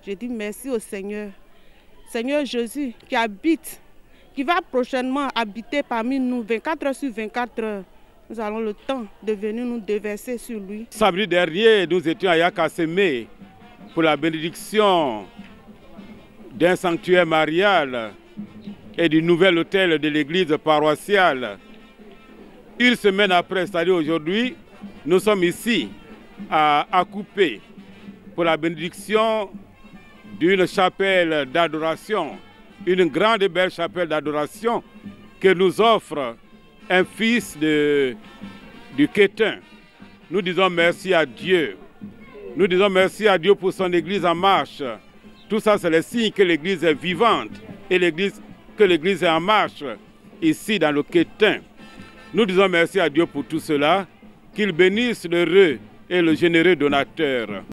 Je dis merci au Seigneur. Seigneur Jésus qui habite, qui va prochainement habiter parmi nous 24 heures sur 24 heures. Nous avons le temps de venir nous déverser sur lui. Samedi dernier, nous étions à Yakasseme pour la bénédiction d'un sanctuaire marial et du nouvel hôtel de l'église paroissiale. Une semaine après, c'est-à-dire aujourd'hui, nous sommes ici à Akupé pour la bénédiction d'une chapelle d'adoration, une grande et belle chapelle d'adoration que nous offre un fils du Quétin. Nous disons merci à Dieu. Nous disons merci à Dieu pour son église en marche. Tout ça, c'est le signe que l'église est vivante et que l'église est en marche ici dans le Quétin. Nous disons merci à Dieu pour tout cela, qu'il bénisse l'heureux et le généreux donateur.